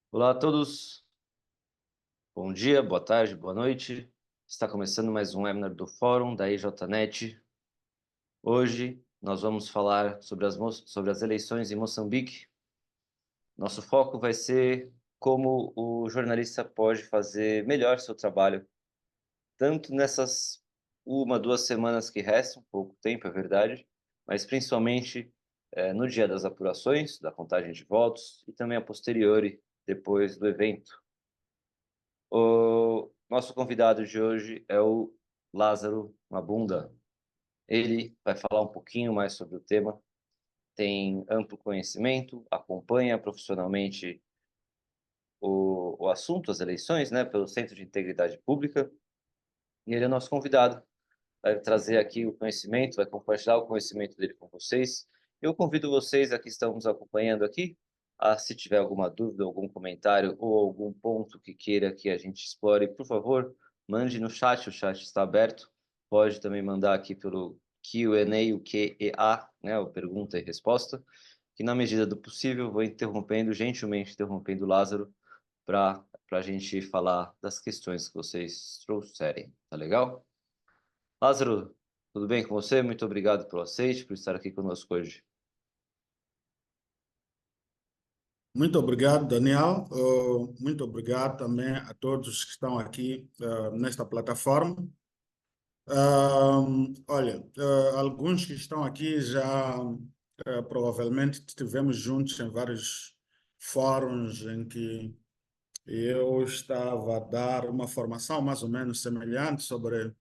Olá a todos, bom dia, boa tarde, boa noite. Está começando mais um webinar do Fórum da EJNet. Hoje nós vamos falar sobre as eleições em Moçambique. Nosso foco vai ser como o jornalista pode fazer melhor seu trabalho, tanto nessas 2 semanas que restam, pouco tempo, é verdade, mas principalmente no dia das apurações, da contagem de votos e também a posteriori, depois do evento. O nosso convidado de hoje é o Lázaro Mabunda. Ele vai falar um pouquinho mais sobre o tema, tem amplo conhecimento, acompanha profissionalmente o assunto, as eleições, né, pelo Centro de Integridade Pública, e ele é nosso convidado. Vai trazer aqui o conhecimento, vai compartilhar o conhecimento dele com vocês. Eu convido vocês a que estão nos acompanhando aqui, a se tiver alguma dúvida, algum comentário ou algum ponto que queira que a gente explore, por favor, mande no chat, o chat está aberto. Pode também mandar aqui pelo Q&A, o QEA, né, o pergunta e resposta, que na medida do possível vou interrompendo, gentilmente interrompendo o Lázaro, para a gente falar das questões que vocês trouxerem, tá legal? Lázaro, tudo bem com você? Muito obrigado pelo aceite, por estar aqui conosco hoje. Muito obrigado, Daniel. Muito obrigado também a todos que estão aqui nesta plataforma. Olha, alguns que estão aqui já provavelmente estivemos juntos em vários fóruns em que eu estava a dar uma formação mais ou menos semelhante sobre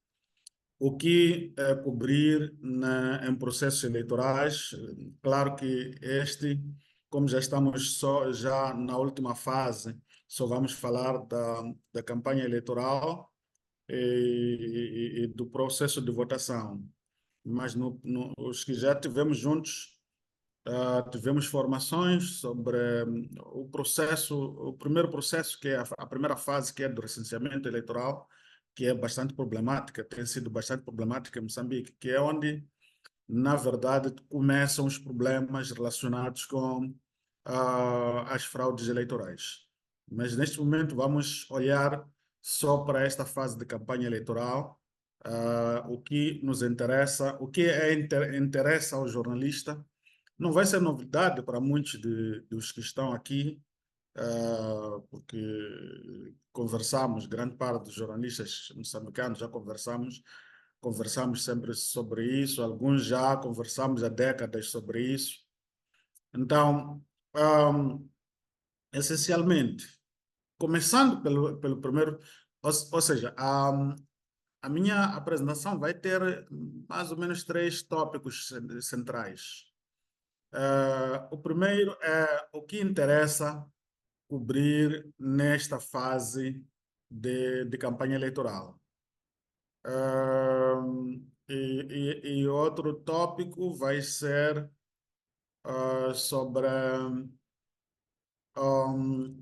o que cobrir em processos eleitorais. Claro que como já estamos já na última fase, só vamos falar da campanha eleitoral e do processo de votação. Mas os que já tivemos juntos, tivemos formações sobre o processo, o primeiro processo, que é a primeira fase, que é do recenseamento eleitoral, que é bastante problemática, tem sido bastante problemática em Moçambique, que é onde, na verdade, começam os problemas relacionados com as fraudes eleitorais. Mas neste momento vamos olhar só para esta fase de campanha eleitoral, o que nos interessa, o que interessa ao jornalista. Não vai ser novidade para muitos dos que estão aqui, porque conversamos, grande parte dos jornalistas moçambicanos já conversamos sempre sobre isso, alguns já conversamos há décadas sobre isso. Então, ahm, essencialmente, começando pelo primeiro, ou seja, a minha apresentação vai ter mais ou menos três tópicos centrais. O primeiro é o que interessa cobrir nesta fase de campanha eleitoral. E outro tópico vai ser sobre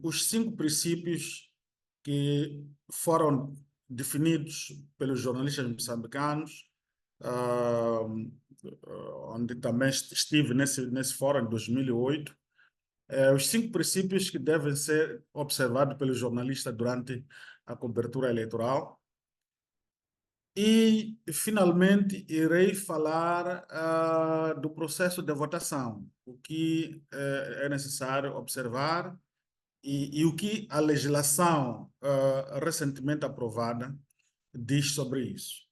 os cinco princípios que foram definidos pelos jornalistas moçambicanos, um, onde também estive nesse fórum em 2008. Os cinco princípios que devem ser observados pelo jornalista durante a cobertura eleitoral. E, finalmente, irei falar do processo de votação, o que é necessário observar e o que a legislação recentemente aprovada diz sobre isso.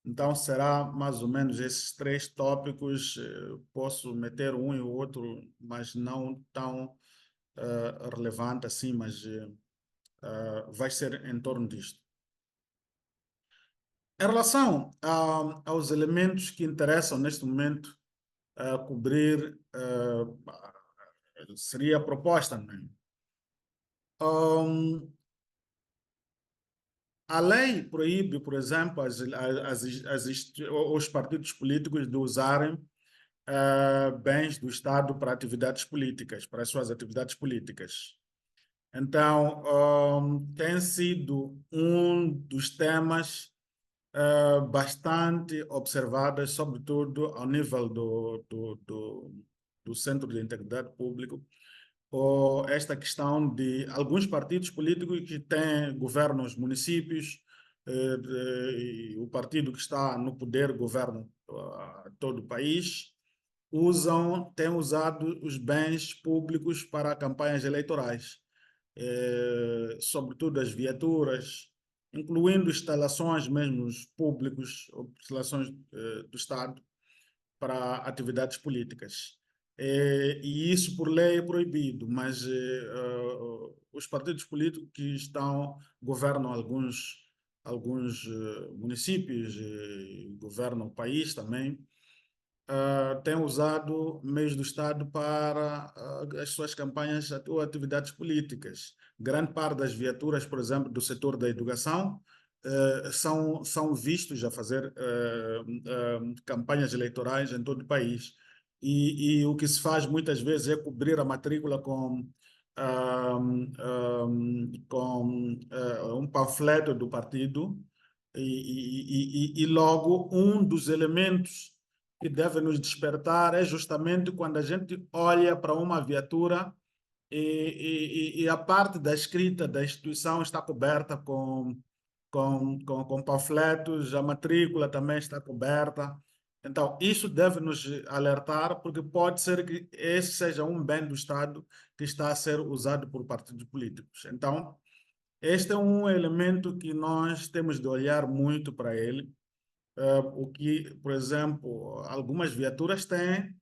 Então, será mais ou menos esses três tópicos. Posso meter um e o outro, mas não tão relevante assim, mas vai ser em torno disto. Em relação aos elementos que interessam neste momento cobrir, seria a proposta, né? A lei proíbe, por exemplo, os partidos políticos de usarem bens do Estado para atividades políticas, para as suas atividades políticas. Então, tem sido um dos temas bastante observadas, sobretudo ao nível do Centro de Integridade Pública, ou esta questão de alguns partidos políticos que têm governam os municípios, e o partido que está no poder governa todo o país, têm usado os bens públicos para campanhas eleitorais, sobretudo as viaturas, incluindo instalações mesmo públicas, ou instalações do Estado, para atividades políticas. E isso, por lei, é proibido, mas os partidos políticos que governam alguns municípios, governam o país também, têm usado meios do Estado para as suas campanhas ou atividades políticas. Grande parte das viaturas, por exemplo, do setor da educação, são vistos a fazer campanhas eleitorais em todo o país. E o que se faz muitas vezes é cobrir a matrícula com um panfleto do partido, e logo um dos elementos que deve nos despertar é justamente quando a gente olha para uma viatura e a parte da escrita da instituição está coberta com panfletos, a matrícula também está coberta. Então, isso deve nos alertar, porque pode ser que esse seja um bem do Estado que está a ser usado por partidos políticos. Então, este é um elemento que nós temos de olhar muito para ele. O que, por exemplo, algumas viaturas têm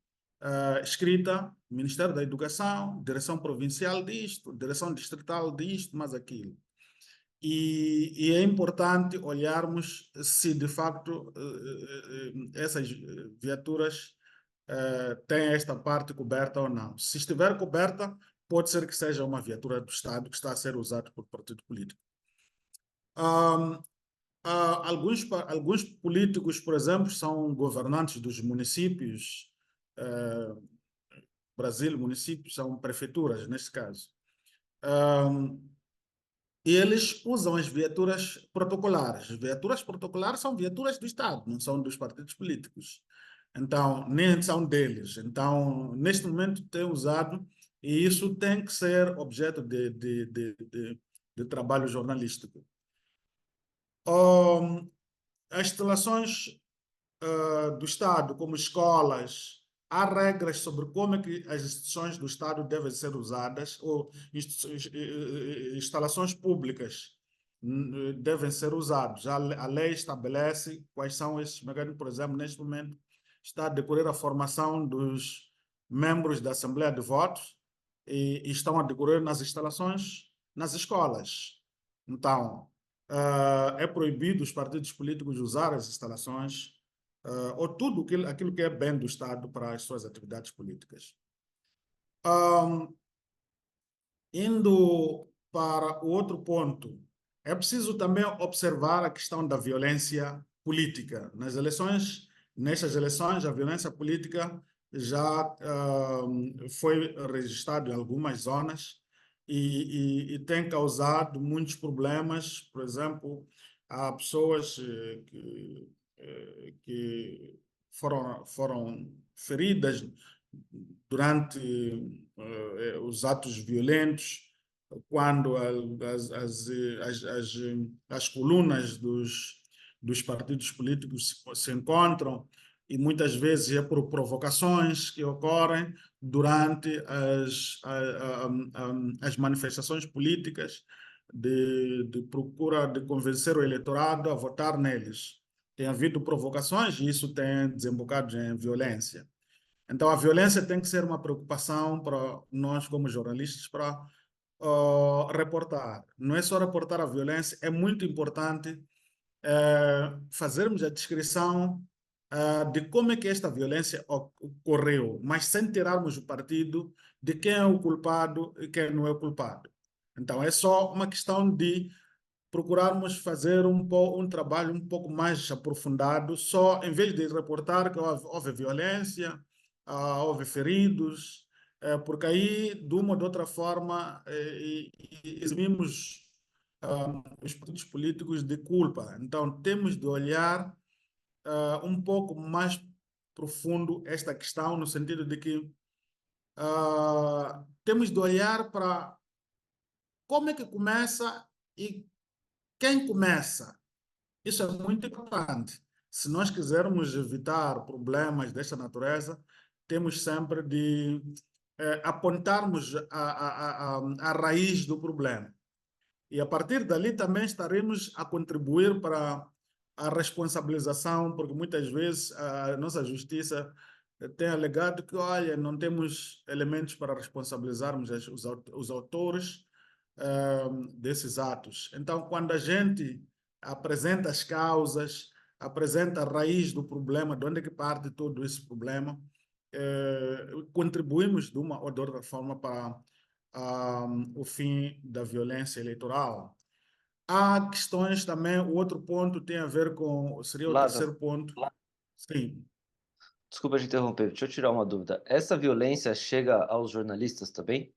escrita Ministério da Educação, Direção Provincial disto, Direção Distrital disto, mas aquilo. E é importante olharmos se, de facto, essas viaturas têm esta parte coberta ou não. Se estiver coberta, pode ser que seja uma viatura do Estado que está a ser usada por partido político. Alguns políticos, por exemplo, são governantes dos municípios. Brasil, municípios são prefeituras, neste caso. E eles usam as viaturas protocolares. As viaturas protocolares são viaturas do Estado, não são dos partidos políticos. Então, nem são deles. Então, neste momento, tem usado, e isso tem que ser objeto de trabalho jornalístico. As instalações do Estado, como escolas, há regras sobre como é que as instituições do Estado devem ser usadas, ou instalações públicas devem ser usadas. A lei estabelece quais são esses mecanismos. Por exemplo, neste momento está a decorrer a formação dos membros da Assembleia de Votos e estão a decorrer nas instalações, nas escolas. Então, é proibido os partidos políticos usar as instalações ou tudo aquilo que é bem do Estado para as suas atividades políticas. Indo para o outro ponto, é preciso também observar a questão da violência política. Nestas eleições, a violência política já foi registrada em algumas zonas e tem causado muitos problemas. Por exemplo, há pessoas que foram feridas durante os atos violentos, quando as colunas dos partidos políticos se encontram, e muitas vezes é por provocações que ocorrem durante as manifestações políticas de procura de convencer o eleitorado a votar neles. Tem havido provocações e isso tem desembocado em violência. Então, a violência tem que ser uma preocupação para nós, como jornalistas, para reportar. Não é só reportar a violência, é muito importante fazermos a descrição de como é que esta violência ocorreu, mas sem tirarmos o partido de quem é o culpado e quem não é o culpado. Então, é só uma questão de procurarmos fazer um trabalho um pouco mais aprofundado, só em vez de reportar que houve violência, houve feridos, porque aí, de uma ou de outra forma, eximimos os partidos políticos de culpa. Então, temos de olhar um pouco mais profundo esta questão, no sentido de que temos de olhar para como é que começa e quem começa. Isso é muito importante. Se nós quisermos evitar problemas desta natureza, temos sempre de apontarmos a raiz do problema. E a partir dali também estaremos a contribuir para a responsabilização, porque muitas vezes a nossa justiça tem alegado que, olha, não temos elementos para responsabilizarmos os autores desses atos. Então, quando a gente apresenta as causas, apresenta a raiz do problema, de onde é que parte todo esse problema, contribuímos de uma ou de outra forma para o fim da violência eleitoral. Há questões também, o outro ponto tem a ver com, seria o terceiro Lázaro, ponto. Sim, desculpa te interromper, deixa eu tirar uma dúvida. Essa violência chega aos jornalistas também?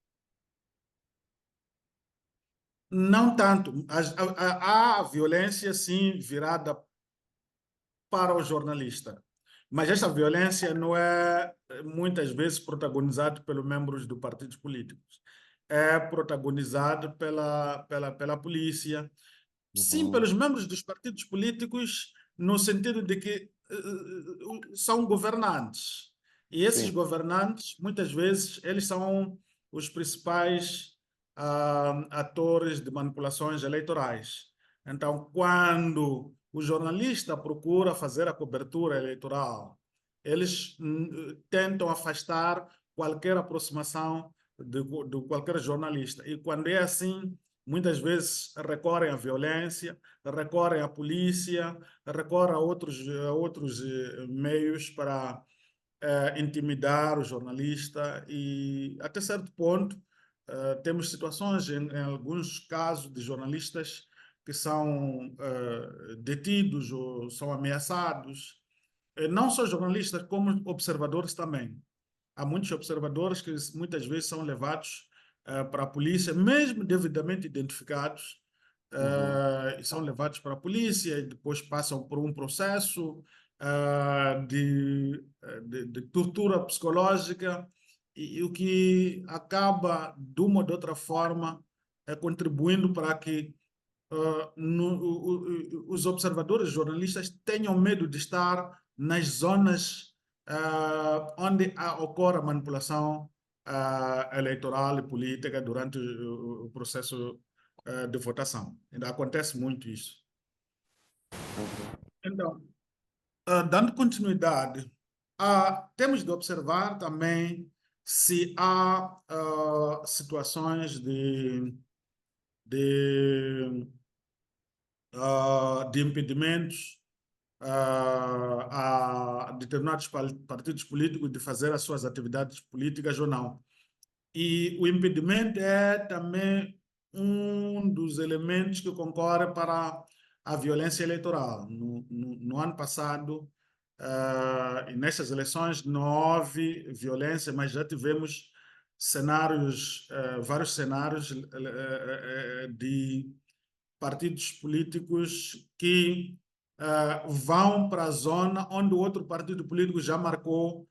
não tanto. Há violência, sim, virada para o jornalista. Mas essa violência não é muitas vezes protagonizada pelos membros dos partidos políticos. É protagonizada pela polícia, sim, Uhum, pelos membros dos partidos políticos, no sentido de que são governantes. E esses sim. governantes, muitas vezes, eles são os principais atores de manipulações eleitorais. Então, quando o jornalista procura fazer a cobertura eleitoral, eles tentam afastar qualquer aproximação de qualquer jornalista. E quando é assim, muitas vezes recorrem à violência, recorrem à polícia, recorrem a outros meios para intimidar o jornalista e, até certo ponto, temos situações, em alguns casos, de jornalistas que são detidos ou são ameaçados. Não só jornalistas, como observadores também. Há muitos observadores que muitas vezes são levados para a polícia, mesmo devidamente identificados, Uhum. são levados para a polícia e depois passam por um processo de tortura psicológica e o que acaba, de uma ou de outra forma, contribuindo para que os observadores jornalistas tenham medo de estar nas zonas onde ocorre a manipulação eleitoral e política durante o processo de votação. Ainda acontece muito isso. Uhum. Então, dando continuidade, temos de observar também se há situações de, de impedimentos a determinados partidos políticos de fazer as suas atividades políticas ou não. E o impedimento é também um dos elementos que concorre para a violência eleitoral. No ano passado, e nestas eleições, não houve violência, mas já tivemos cenários, vários cenários de partidos políticos que vão para a zona onde o outro partido político já marcou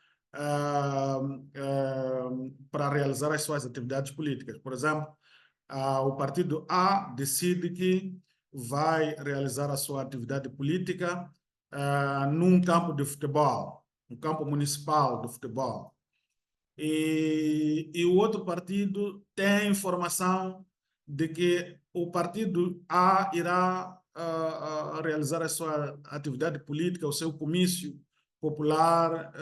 para realizar as suas atividades políticas. Por exemplo, o partido A decide que vai realizar a sua atividade política num campo de futebol, um campo municipal de futebol. E o outro partido tem informação de que o partido A irá realizar a sua atividade política, o seu comício popular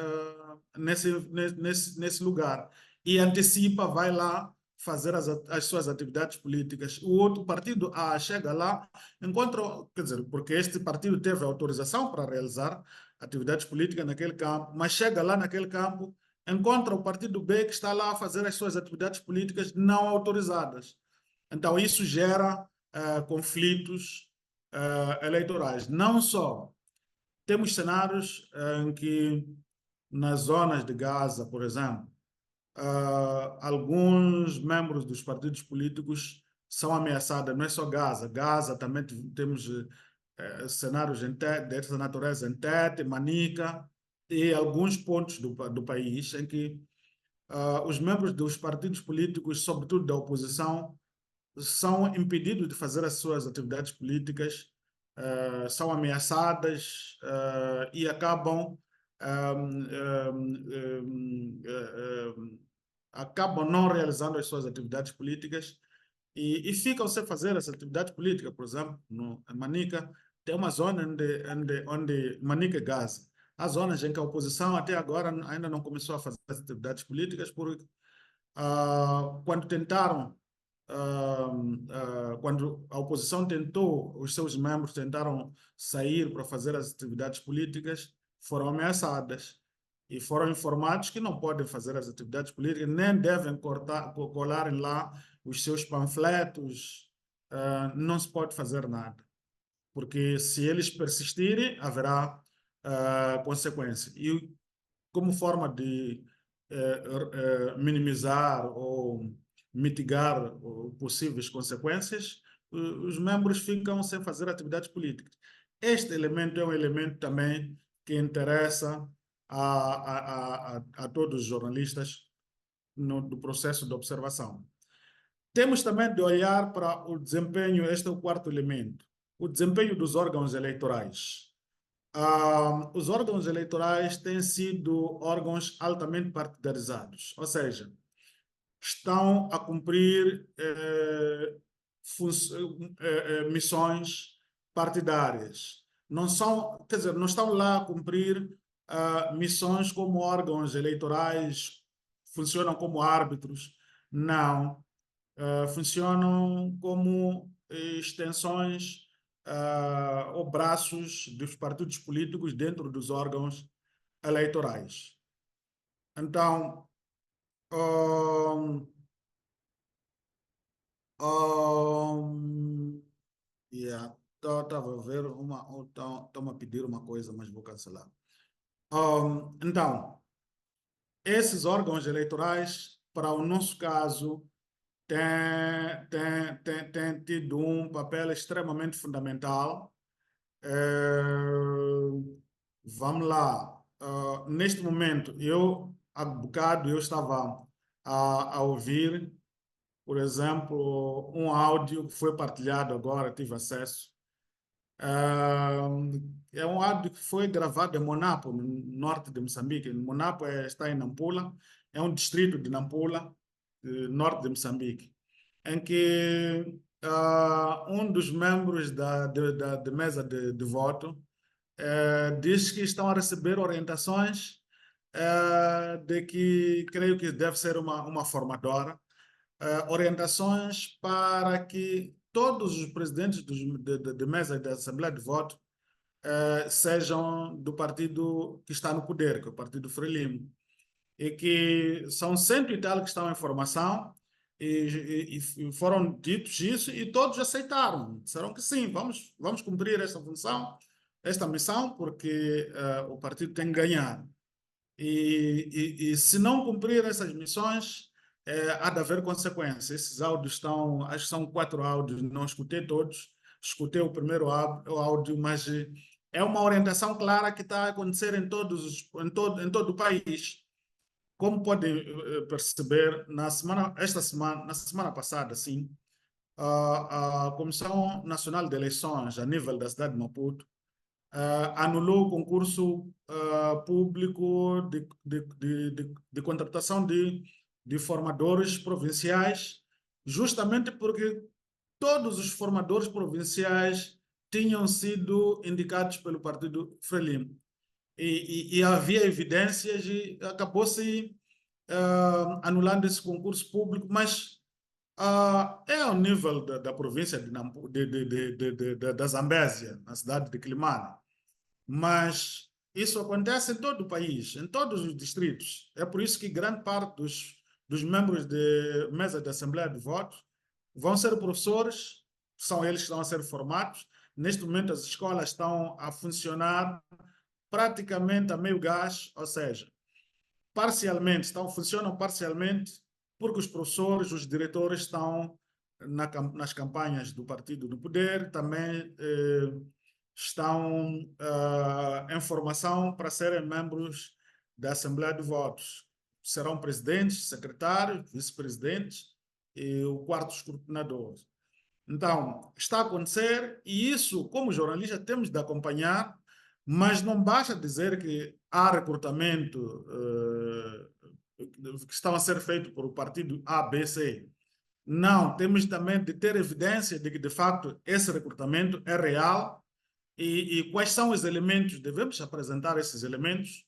nesse lugar. E antecipa, vai lá fazer as suas atividades políticas. O outro partido A chega lá, encontra, quer dizer, porque este partido teve autorização para realizar atividades políticas naquele campo, mas chega lá naquele campo, encontra o partido B que está lá a fazer as suas atividades políticas não autorizadas. Então, isso gera conflitos eleitorais. Não só temos cenários em que, nas zonas de Gaza, por exemplo, alguns membros dos partidos políticos são ameaçados, não é só Gaza. Gaza também temos cenários dessa natureza em Tete, Manica e alguns pontos do país em que os membros dos partidos políticos, sobretudo da oposição, são impedidos de fazer as suas atividades políticas, são ameaçadas e acabam acabam não realizando as suas atividades políticas e ficam sem fazer essa atividade política. Por exemplo, em Manica, tem uma zona onde Manica e Gaza. Há zonas em que a oposição até agora ainda não começou a fazer as atividades políticas, porque quando tentaram, quando a oposição tentou, os seus membros tentaram sair para fazer as atividades políticas, foram ameaçadas e foram informados que não podem fazer as atividades políticas, nem devem colar lá os seus panfletos, não se pode fazer nada, porque se eles persistirem, haverá consequência. E como forma de minimizar ou mitigar possíveis consequências, os membros ficam sem fazer atividades políticas. Este elemento é um elemento também que interessa a todos os jornalistas do processo de observação. Temos também de olhar para o desempenho, este é o quarto elemento, o desempenho dos órgãos eleitorais. Os órgãos eleitorais têm sido órgãos altamente partidarizados, ou seja, estão a cumprir missões partidárias. Não são, quer dizer, não estão lá a cumprir missões como órgãos eleitorais, funcionam como árbitros, não. Funcionam como extensões ou braços dos partidos políticos dentro dos órgãos eleitorais. Então, estava a ver estão a pedir uma coisa, mas vou cancelar. Então, esses órgãos eleitorais, para o nosso caso, têm tido um papel extremamente fundamental. Vamos lá. Neste momento, há bocado, eu estava a ouvir, por exemplo, um áudio que foi partilhado agora, tive acesso. É um áudio que foi gravado em Monapo, no norte de Moçambique. Monapo está em Nampula, é um distrito de Nampula, norte de Moçambique, em que um dos membros da mesa de voto diz que estão a receber orientações de que creio que deve ser uma formadora, orientações para que todos os presidentes de mesa da Assembleia de Voto sejam do partido que está no poder, que é o Partido Frelimo, e que são 100 e tal que estão em formação e foram ditos isso e todos aceitaram, disseram que sim, vamos cumprir esta função, esta missão, porque o partido tem que ganhar. E se não cumprir essas missões, há de haver consequências. Esses áudios estão, acho que são 4 áudios, não escutei todos, escutei o primeiro áudio, mas é uma orientação clara que está a acontecer em todo o país. Como podem perceber, na semana passada, sim, a Comissão Nacional de Eleições, a nível da cidade de Maputo, anulou o concurso público de contratação de formadores provinciais, justamente porque todos os formadores provinciais tinham sido indicados pelo Partido Frelimo. E havia evidências e acabou-se anulando esse concurso público, mas é ao nível da província da Zambésia, na cidade de Quilimane. Mas isso acontece em todo o país, em todos os distritos. É por isso que grande parte dos membros de mesa de Assembleia de Voto vão ser professores, são eles que estão a ser formados. Neste momento, as escolas estão a funcionar praticamente a meio gás, ou seja, parcialmente, funcionam parcialmente, porque os professores, os diretores estão nas campanhas do partido do poder, também estão em formação para serem membros da Assembleia de Votos. serão presidentes, secretários, vice-presidentes e o quarto escrutinador. Então, está a acontecer e isso, como jornalista, temos de acompanhar, mas não basta dizer que há recrutamento que estão a ser feito por o partido A, B, C. Não, temos também de ter evidência de que, de facto, esse recrutamento é real e quais são os elementos, devemos apresentar esses elementos,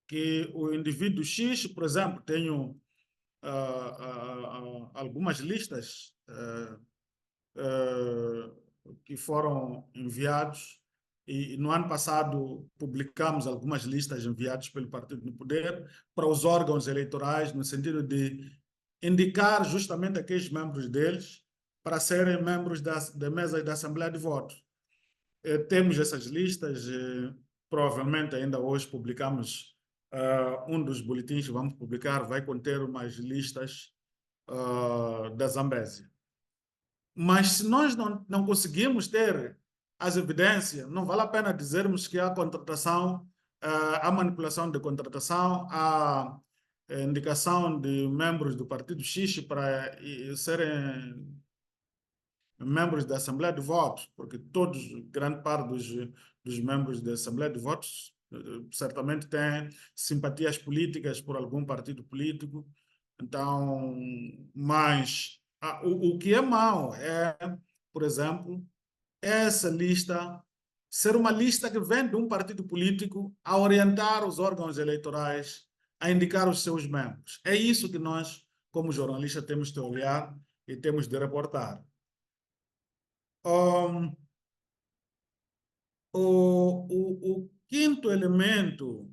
que o indivíduo X, por exemplo, tenho algumas listas que foram enviados e no ano passado publicamos algumas listas enviadas pelo Partido no Poder para os órgãos eleitorais, no sentido de indicar justamente aqueles membros deles para serem membros da mesa da Assembleia de Votos. Temos essas listas, provavelmente ainda hoje publicamos um dos boletins que vamos publicar, vai conter umas listas da Zambésia. Mas se nós não conseguimos ter as evidências, não vale a pena dizermos que há contratação, há manipulação de contratação, há indicação de membros do Partido X para serem membros da Assembleia de Votos, porque todos, grande parte dos membros da Assembleia de Votos certamente têm simpatias políticas por algum partido político. Então, mas o que é mau é, por exemplo, essa lista ser uma lista que vem de um partido político a orientar os órgãos eleitorais, a indicar os seus membros. É isso que nós, como jornalistas, temos de olhar e temos de reportar. O quinto elemento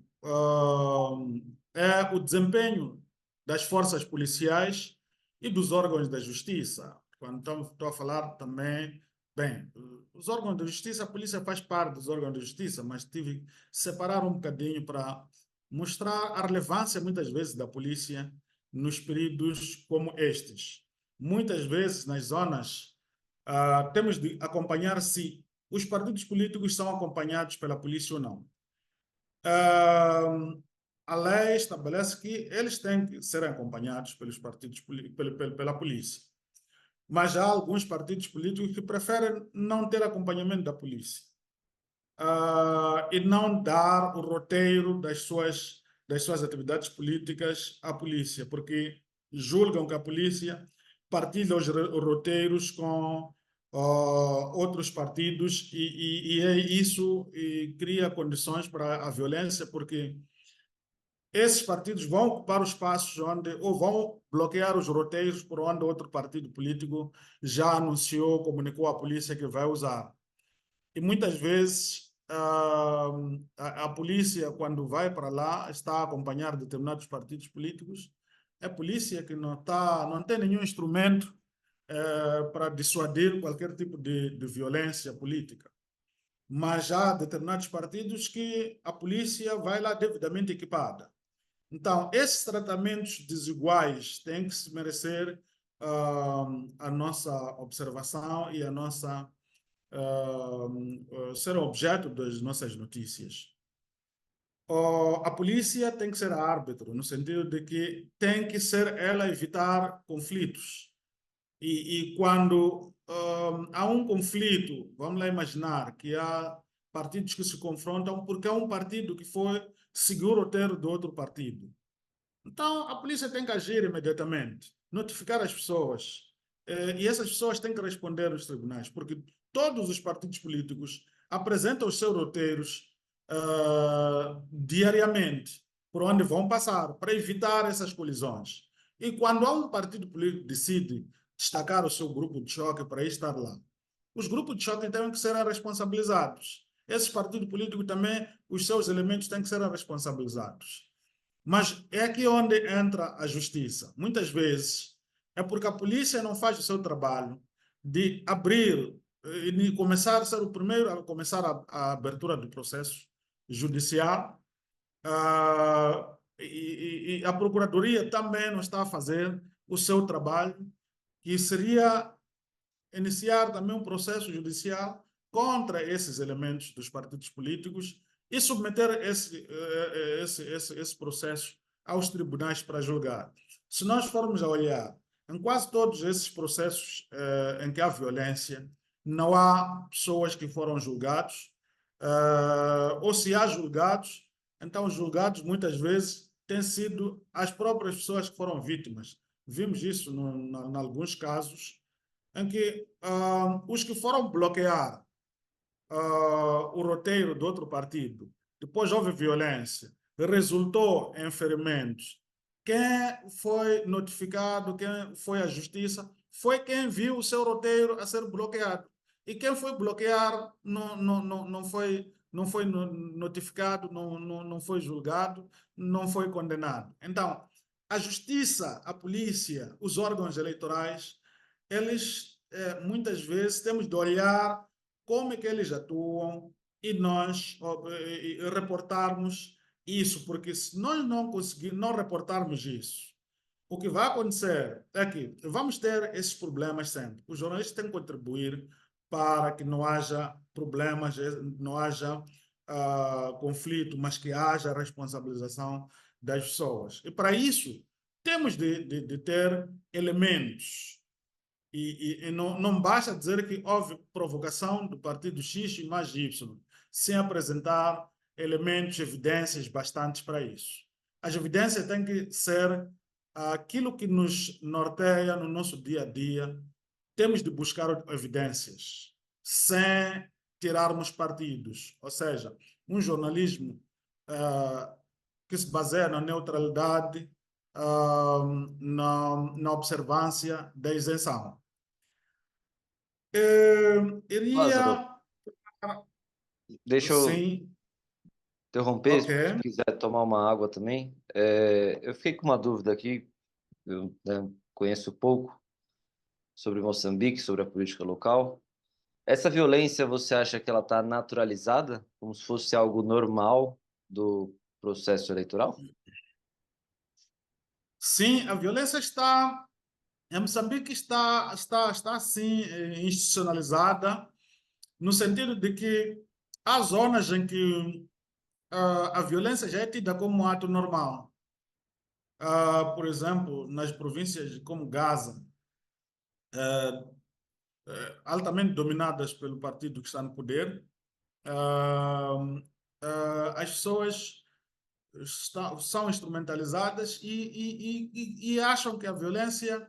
é o desempenho das forças policiais e dos órgãos da justiça. Quando estou a falar também, bem, os órgãos da justiça, a polícia faz parte dos órgãos da justiça, mas tive que separar um bocadinho para mostrar a relevância, muitas vezes, da polícia nos períodos como estes. Muitas vezes, nas zonas, temos de acompanhar se os partidos políticos são acompanhados pela polícia ou não. A lei estabelece que eles têm que ser acompanhados pelos partidos, pela polícia. Mas há alguns partidos políticos que preferem não ter acompanhamento da polícia e não dar o roteiro das suas atividades políticas à polícia, porque julgam que a polícia partilha os roteiros com outros partidos e isso cria condições para a violência, porque esses partidos vão ocupar os espaços ou vão bloquear os roteiros por onde outro partido político já anunciou, comunicou à polícia que vai usar. E muitas vezes a polícia, quando vai para lá, está a acompanhar determinados partidos políticos, é a polícia que não tem nenhum instrumento para dissuadir qualquer tipo de violência política. Mas há determinados partidos que a polícia vai lá devidamente equipada. Então, esses tratamentos desiguais têm que se merecer a nossa observação e a nossa ser objeto das nossas notícias. A polícia tem que ser árbitro, no sentido de que tem que ser ela evitar conflitos. E quando há um conflito, vamos lá imaginar que há partidos que se confrontam porque é um partido que seguiu o roteiro do outro partido. Então, a polícia tem que agir imediatamente, notificar as pessoas. E essas pessoas têm que responder aos tribunais, porque todos os partidos políticos apresentam os seus roteiros diariamente, por onde vão passar, para evitar essas colisões. E quando há um partido político que decide destacar o seu grupo de choque para estar lá, os grupos de choque têm que ser responsabilizados. Esses partidos políticos também, os seus elementos têm que ser responsabilizados. Mas é aqui onde entra a justiça. Muitas vezes é porque a polícia não faz o seu trabalho de abrir e começar a ser o primeiro a começar a abertura do processo judicial. E a Procuradoria também não está a fazer o seu trabalho, que seria iniciar também um processo judicial contra esses elementos dos partidos políticos e submeter esse processo aos tribunais para julgar. Se nós formos a olhar, em quase todos esses processos em que há violência, não há pessoas que foram julgados, ou se há julgados, então os julgados muitas vezes têm sido as próprias pessoas que foram vítimas. Vimos isso em alguns casos, em que os que foram bloquear o roteiro do outro partido, depois houve violência, resultou em ferimentos. Quem foi notificado, quem foi à justiça, foi quem viu o seu roteiro a ser bloqueado. E quem foi bloquear não foi notificado, não foi julgado, não foi condenado. Então, a justiça, a polícia, os órgãos eleitorais, eles muitas vezes temos de olhar como é que eles atuam e nós reportarmos isso, porque se nós não conseguirmos, não reportarmos isso, o que vai acontecer é que vamos ter esses problemas sempre. Os jornalistas têm que contribuir para que não haja problemas, não haja conflito, mas que haja responsabilização das pessoas. E para isso, temos de ter elementos e não basta dizer que houve provocação do partido X e mais Y, sem apresentar elementos, evidências bastantes para isso. As evidências têm que ser aquilo que nos norteia no nosso dia a dia. Temos de buscar evidências, sem tirarmos partidos. Ou seja, um jornalismo que se baseia na neutralidade, na observância da isenção. Lázaro, Iria. deixa eu Sim, interromper, ok. se quiser tomar uma água também. Eu fiquei com uma dúvida aqui, eu, né, conheço pouco sobre Moçambique, sobre a política local. Essa violência, você acha que ela está naturalizada, como se fosse algo normal do processo eleitoral? Sim, a violência está. Em Moçambique está assim, institucionalizada, no sentido de que há zonas em que a violência já é tida como um ato normal. Por exemplo, nas províncias como Gaza, altamente dominadas pelo partido que está no poder, as pessoas são instrumentalizadas e acham que a violência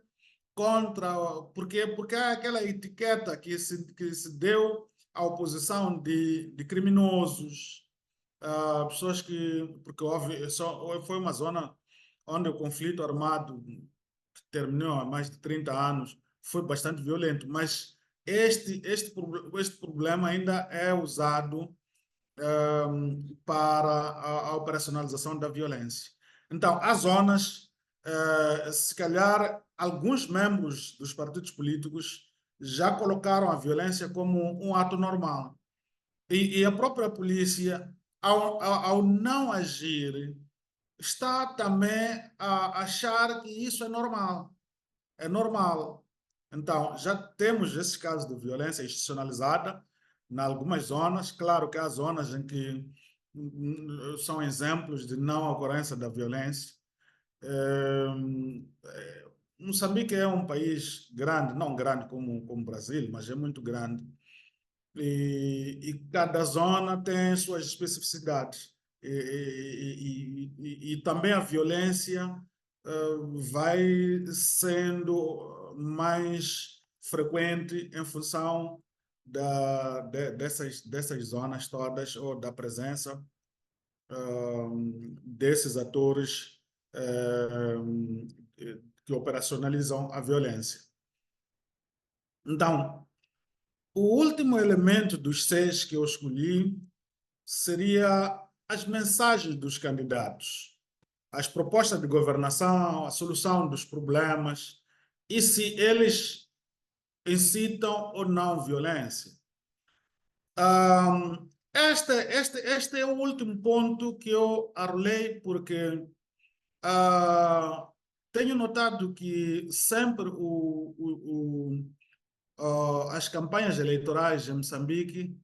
contra, porque há aquela etiqueta que se deu à oposição de criminosos, pessoas que, porque foi uma zona onde o conflito armado que terminou há mais de 30 anos foi bastante violento, mas este problema ainda é usado para a operacionalização da violência. Então, há zonas, se calhar, alguns membros dos partidos políticos já colocaram a violência como um ato normal. E a própria polícia, ao não agir, está também a achar que isso é normal. É normal. Então, já temos esses casos de violência institucionalizada em algumas zonas. Claro que há zonas em que são exemplos de não ocorrência da violência. Moçambique é um país grande, não grande como o Brasil, mas é muito grande. E cada zona tem suas especificidades. E também a violência vai sendo mais frequente em função dessas zonas todas ou da presença desses atores que operacionalizam a violência. Então, o último elemento dos 6 que eu escolhi seria as mensagens dos candidatos, as propostas de governação, a solução dos problemas e se eles incitam ou não violência. Este é o último ponto que eu arrolei porque tenho notado que sempre as campanhas eleitorais em Moçambique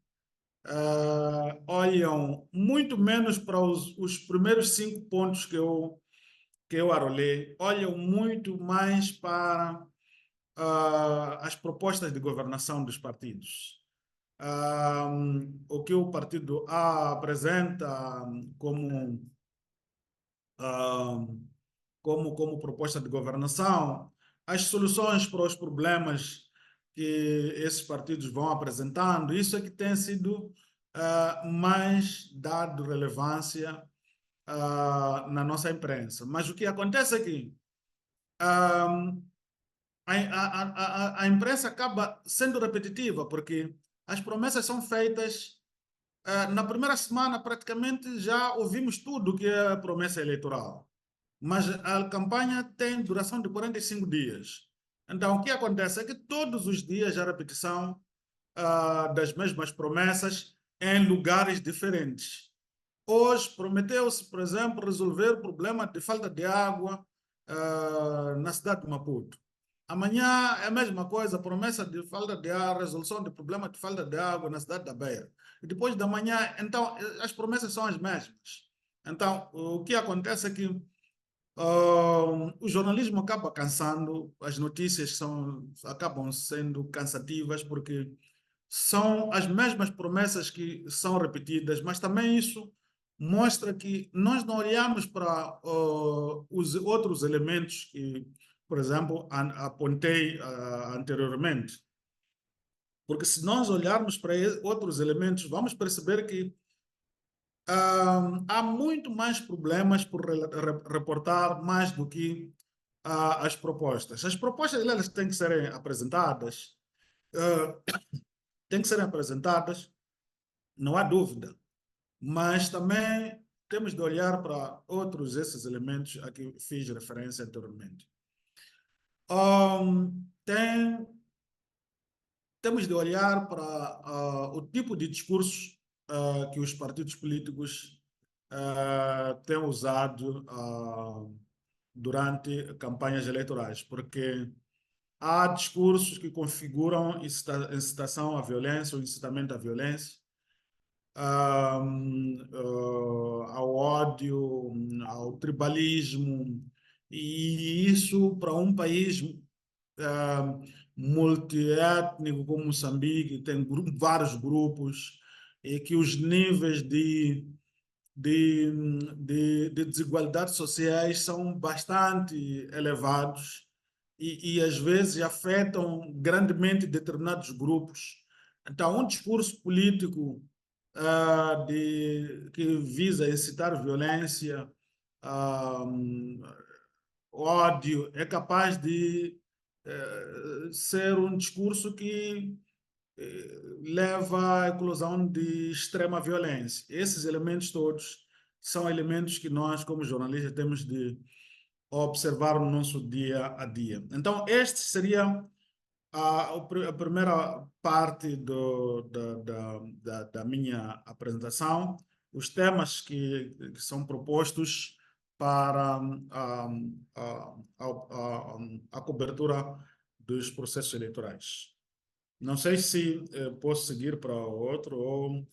olham muito menos para os primeiros 5 pontos que o Arolê, olham muito mais para as propostas de governação dos partidos. O que o partido A apresenta como, ah, como proposta de governação, as soluções para os problemas que esses partidos vão apresentando, isso é que tem sido mais dado relevância na nossa imprensa. Mas o que acontece é que ah, a imprensa acaba sendo repetitiva, porque as promessas são feitas. Na primeira semana, praticamente, já ouvimos tudo que é promessa eleitoral. Mas a campanha tem duração de 45 dias. Então, o que acontece é que todos os dias a repetição das mesmas promessas em lugares diferentes. Hoje prometeu-se, por exemplo, resolver o problema de falta de água na cidade de Maputo. Amanhã é a mesma coisa, promessa de falta de água, resolução do problema de falta de água na cidade da Beira. E depois da manhã, então, as promessas são as mesmas. Então, o que acontece é que o jornalismo acaba cansando, as notícias acabam sendo cansativas, porque são as mesmas promessas que são repetidas, mas também isso mostra que nós não olhamos para os outros elementos que, por exemplo, apontei anteriormente. Porque se nós olharmos para outros elementos, vamos perceber que há muito mais problemas por reportar mais do que as propostas. As propostas elas têm que serem apresentadas, não há dúvida, mas também temos de olhar para outros esses elementos a que fiz referência anteriormente. Temos de olhar para o tipo de discursos que os partidos políticos têm usado durante campanhas eleitorais, porque há discursos que configuram incitação à violência ou incitamento à violência, ao ódio, ao tribalismo, e isso para um país multiétnico como Moçambique, tem vários grupos, e que os níveis de, de desigualdades sociais são bastante elevados e às vezes afetam grandemente determinados grupos. Então, um discurso político que visa incitar violência, ódio, é capaz de ser um discurso que leva à eclosão de extrema violência. Esses elementos todos são elementos que nós, como jornalistas, temos de observar no nosso dia a dia. Então, este seria a primeira parte da minha apresentação, os temas que são propostos para a cobertura dos processos eleitorais. Não sei se posso seguir para outro ou...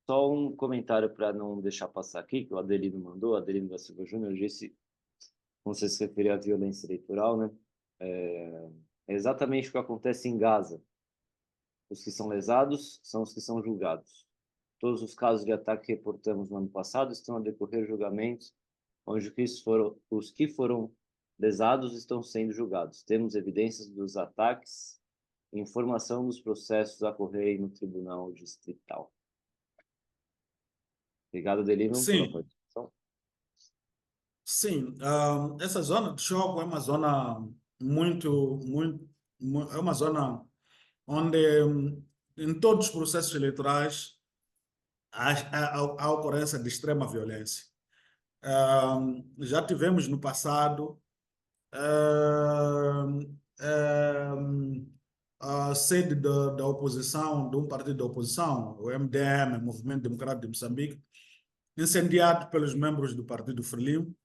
Só um comentário para não deixar passar aqui, que o Adelino mandou, Adelino da Silva Júnior, disse, não sei se se referir à violência eleitoral, né? É exatamente o que acontece em Gaza. Os que são lesados são os que são julgados. Todos os casos de ataque que reportamos no ano passado estão a decorrer julgamentos, onde os que foram lesados estão sendo julgados. Temos evidências dos ataques e informação dos processos a ocorrerem no Tribunal Distrital. Obrigado, Adelino, pela Sim, participação. sim. Essa zona de Choco é uma zona é uma zona onde, em todos os processos eleitorais, há ocorrência de extrema violência. Já tivemos no passado a sede da oposição, de um partido da oposição, o MDM, Movimento Democrático de Moçambique, incendiado pelos membros do Partido Frelimo,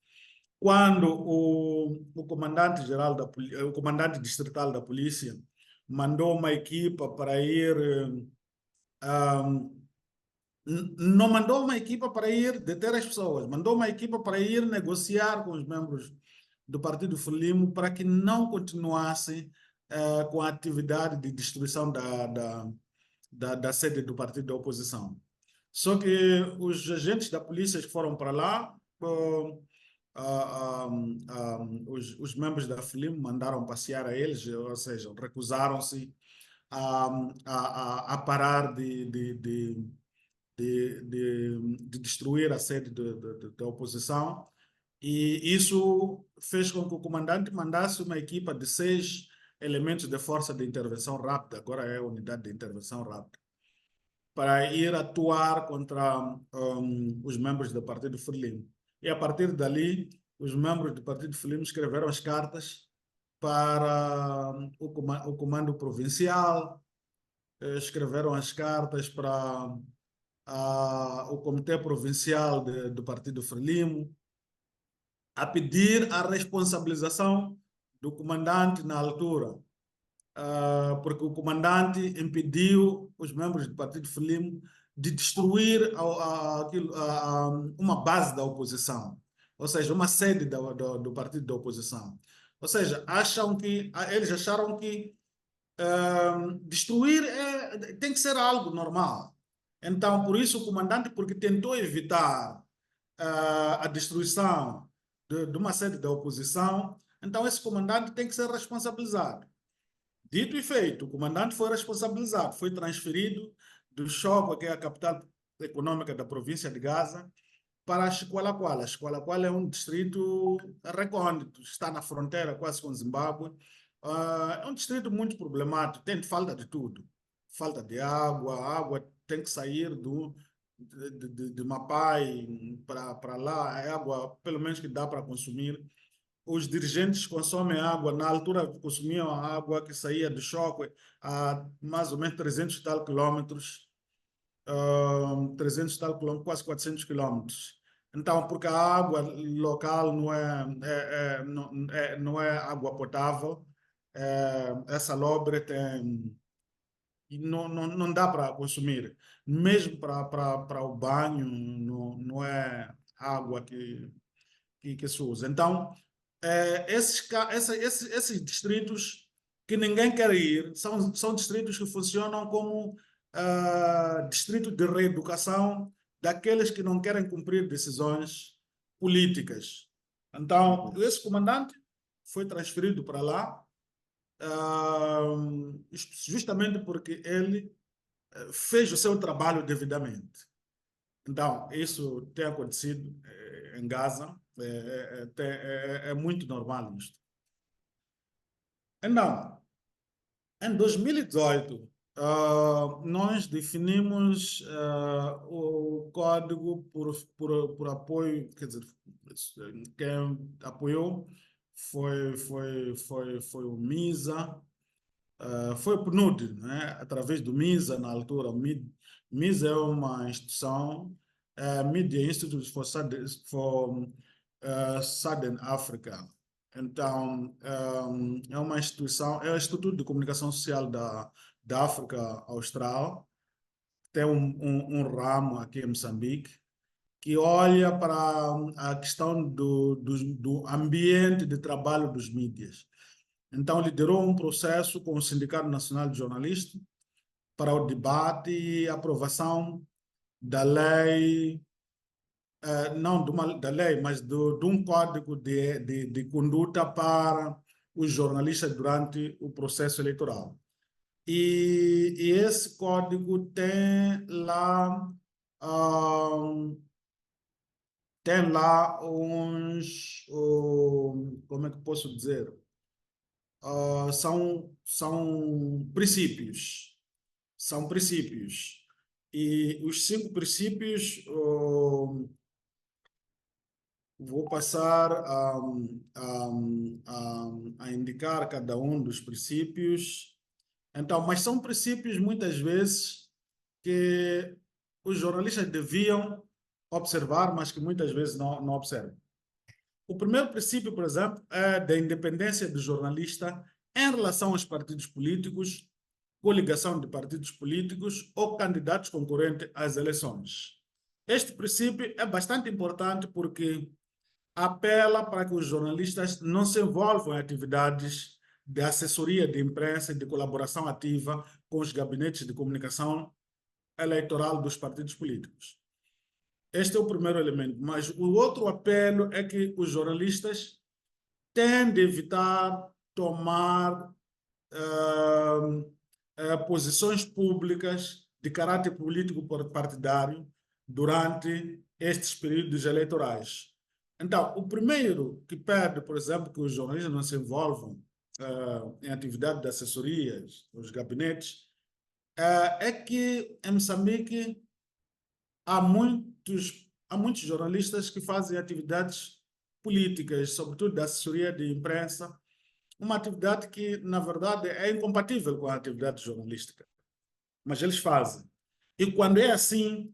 quando o comandante-geral o comandante distrital da polícia mandou uma equipa para ir não mandou uma equipa para ir deter as pessoas, mandou uma equipa para ir negociar com os membros do Partido Frelimo para que não continuassem com a atividade de destruição da sede do partido da oposição. Só que os agentes da polícia que foram para lá, os membros da Frelimo mandaram passear a eles, ou seja, recusaram-se a parar de destruir a sede da oposição, e isso fez com que o comandante mandasse uma equipa de 6 elementos de força de intervenção rápida, agora é a unidade de intervenção rápida, para ir atuar contra os membros do Partido Frelimo. E a partir dali, os membros do Partido Frelimo escreveram as cartas para o comando provincial, escreveram as cartas para o Comitê Provincial do Partido Frelimo, a pedir a responsabilização do comandante na altura, porque o comandante impediu os membros do Partido Frelimo de destruir uma base da oposição, ou seja, uma sede do partido da oposição. Ou seja, eles acharam que destruir tem que ser algo normal. Então, por isso, o comandante, porque tentou evitar a destruição de uma sede da oposição, então esse comandante tem que ser responsabilizado. Dito e feito, o comandante foi responsabilizado, foi transferido do Choco, que é a capital econômica da província de Gaza, para Chiqualaquala. Chiqualaquala é um distrito recôndito, está na fronteira quase com Zimbábue. É um distrito muito problemático, tem falta de tudo. Falta de água, a água tem que sair de Mapai para lá, é água pelo menos que dá para consumir. Os dirigentes consomem água, na altura consumiam a água que saía do Choque a mais ou menos 300 e tal quilômetros, 300 e tal quilômetros, quase 400 quilômetros. Então, porque a água local não é água potável, é salobre, não dá para consumir. Mesmo para o banho, não é água que se usa. Então, esses distritos que ninguém quer ir, são distritos que funcionam como distrito de reeducação daqueles que não querem cumprir decisões políticas. Então, esse comandante foi transferido para lá, justamente porque ele fez o seu trabalho devidamente. Então, isso tem acontecido em Gaza, é muito normal isto. Então, em 2018, nós definimos o código por apoio, quer dizer, quem apoiou foi o MISA, foi o PNUD, né? Através do MISA, na altura. MISA é uma instituição, Media Institute for Southern Africa. Então, é uma instituição, é o Instituto de Comunicação Social da África Austral. Tem um ramo aqui em Moçambique que olha para a questão do ambiente de trabalho dos mídias. Então, liderou um processo com o Sindicato Nacional de Jornalistas para o debate e aprovação da lei, não da lei, mas de um código de conduta para os jornalistas durante o processo eleitoral. E esse código tem lá uns, como é que posso dizer? São princípios. São princípios. E os 5 princípios, vou passar a indicar cada um dos princípios. Então, mas são princípios, muitas vezes, que os jornalistas deviam observar, mas que muitas vezes não observam. O primeiro princípio, por exemplo, é da independência do jornalista em relação aos partidos políticos coligação de partidos políticos ou candidatos concorrentes às eleições. Este princípio é bastante importante porque apela para que os jornalistas não se envolvam em atividades de assessoria de imprensa e de colaboração ativa com os gabinetes de comunicação eleitoral dos partidos políticos. Este é o primeiro elemento. Mas o outro apelo é que os jornalistas têm de evitar tomar posições públicas de caráter político partidário durante estes períodos eleitorais. Então, o primeiro que pede, por exemplo, que os jornalistas não se envolvam em atividade de assessorias, os gabinetes, é que em Moçambique há muitos jornalistas que fazem atividades políticas, sobretudo de assessoria de imprensa, uma atividade que, na verdade, é incompatível com a atividade jornalística, mas eles fazem. E quando é assim,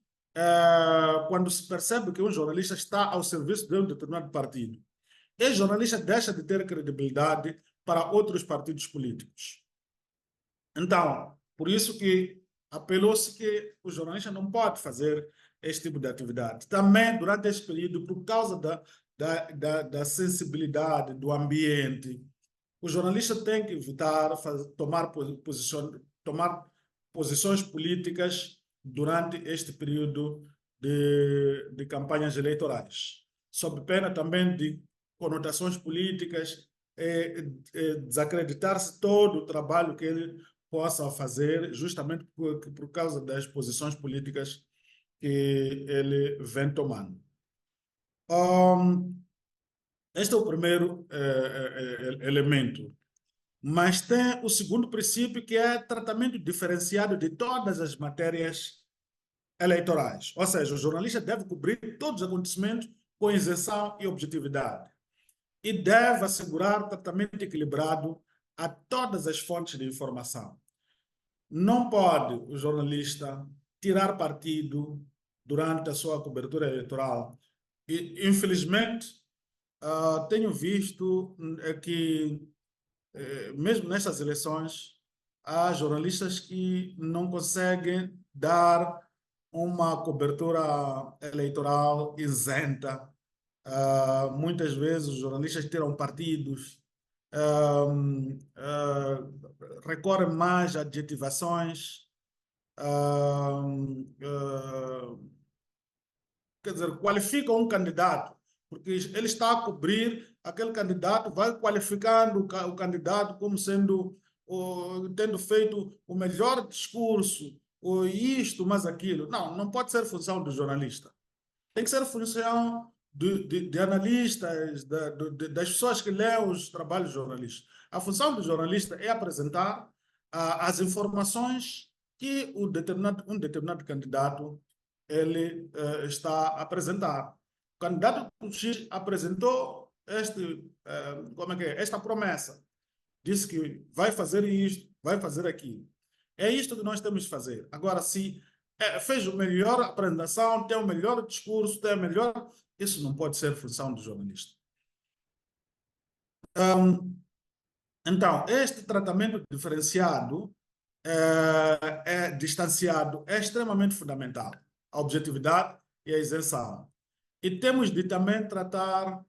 quando se percebe que um jornalista está ao serviço de um determinado partido, esse jornalista deixa de ter credibilidade para outros partidos políticos. Então, por isso que apelou-se que o jornalista não pode fazer este tipo de atividade. Também, durante esse período, por causa da sensibilidade do ambiente, o jornalista tem que evitar tomar posições políticas durante este período de campanhas eleitorais, sob pena também de conotações políticas, desacreditar-se todo o trabalho que ele possa fazer, justamente por causa das posições políticas que ele vem tomando. Este é o primeiro elemento. Mas tem o segundo princípio, que é tratamento diferenciado de todas as matérias eleitorais. Ou seja, o jornalista deve cobrir todos os acontecimentos com isenção e objetividade. E deve assegurar tratamento equilibrado a todas as fontes de informação. Não pode o jornalista tirar partido durante a sua cobertura eleitoral. E, infelizmente, tenho visto que, mesmo nestas eleições, há jornalistas que não conseguem dar uma cobertura eleitoral isenta. Muitas vezes os jornalistas tiram partidos, recorrem mais a adjetivações, quer dizer, qualificam um candidato, porque ele está a cobrir aquele candidato, vai qualificando o candidato como sendo, tendo feito o melhor discurso, ou isto, mas aquilo. Não, não pode ser função do jornalista. Tem que ser função de analistas, das pessoas que leem os trabalhos jornalísticos. A função do jornalista é apresentar as informações que um determinado candidato ele está a apresentar. O candidato X apresentou esta promessa. Disse que vai fazer isto, vai fazer aquilo. É isto que nós temos de fazer. Agora, se fez a melhor apresentação, tem o melhor discurso, tem o melhor... Isso não pode ser função do jornalista. Então, este tratamento diferenciado, distanciado, é extremamente fundamental. A objetividade e a isenção. E temos de também tratar,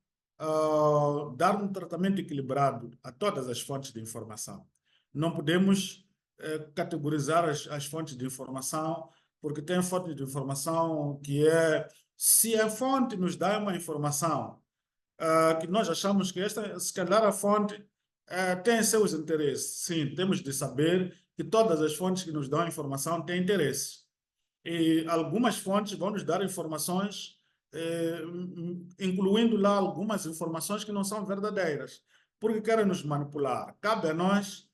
dar um tratamento equilibrado a todas as fontes de informação. Não podemos categorizar as fontes de informação, porque tem fonte de informação que se a fonte nos dá uma informação que nós achamos que se calhar a fonte tem seus interesses. Sim, temos de saber que todas as fontes que nos dão informação têm interesse. E algumas fontes vão nos dar informações, incluindo lá algumas informações que não são verdadeiras, porque querem nos manipular. Cabe a nós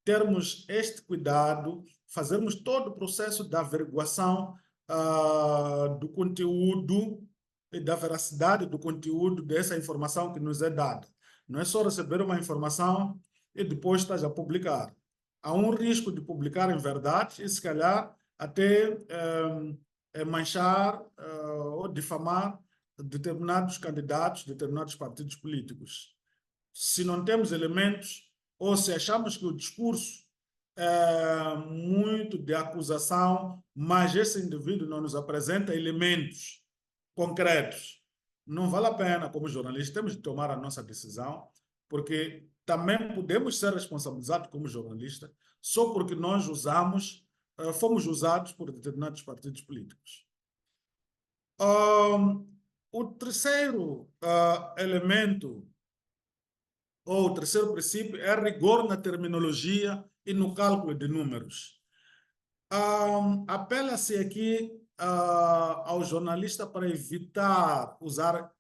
termos este cuidado, fazermos todo o processo da averiguação do conteúdo e da veracidade do conteúdo dessa informação que nos é dada. Não é só receber uma informação e depois estás a publicar. Há um risco de publicar em verdade e, se calhar, até manchar ou difamar determinados candidatos, determinados partidos políticos. Se não temos elementos, ou se achamos que o discurso de acusação, mas esse indivíduo não nos apresenta elementos concretos. Não vale a pena, como jornalistas, temos de tomar a nossa decisão, porque também podemos ser responsabilizados como jornalistas só porque nós fomos usados por determinados partidos políticos. O terceiro elemento, ou o terceiro princípio, é rigor na terminologia e no cálculo de números. Apela-se aqui ao jornalista para evitar usar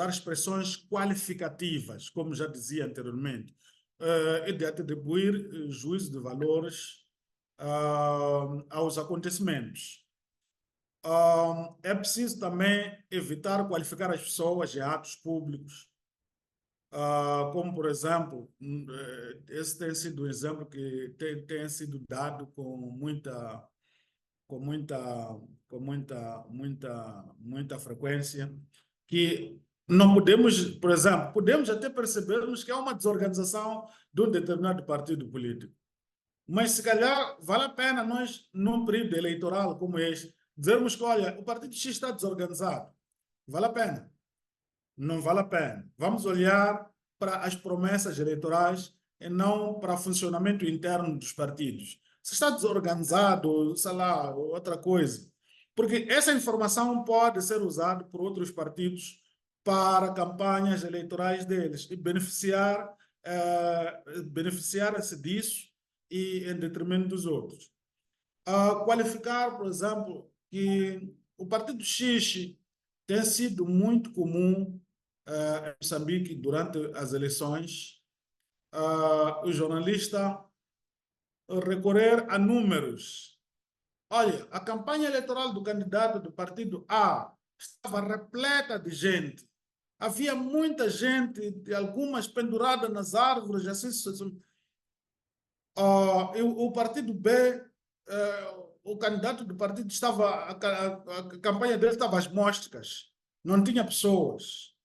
expressões qualificativas, como já dizia anteriormente, e de atribuir juízo de valores aos acontecimentos. É preciso também evitar qualificar as pessoas e atos públicos, como, por exemplo, esse tem sido um exemplo que tem sido dado com muita frequência, que não podemos, por exemplo, podemos até percebermos que há uma desorganização de um determinado partido político. Mas, se calhar, vale a pena nós, num período eleitoral como este, dizermos que, olha, o partido X está desorganizado. Vale a pena? Não vale a pena. Vamos olhar para as promessas eleitorais e não para o funcionamento interno dos partidos. Se está desorganizado, sei lá, outra coisa. Porque essa informação pode ser usada por outros partidos para campanhas eleitorais deles e beneficiar-se disso e em detrimento dos outros. Qualificar, por exemplo, que o partido X tem sido muito comum em Moçambique durante as eleições, o jornalista recorrer a números. Olha, a campanha eleitoral do candidato do partido A estava repleta de gente. Havia muita gente, algumas penduradas nas árvores, assim sucessivamente. O partido B, o candidato do partido estava, a campanha dele estava às mostras, não tinha pessoas.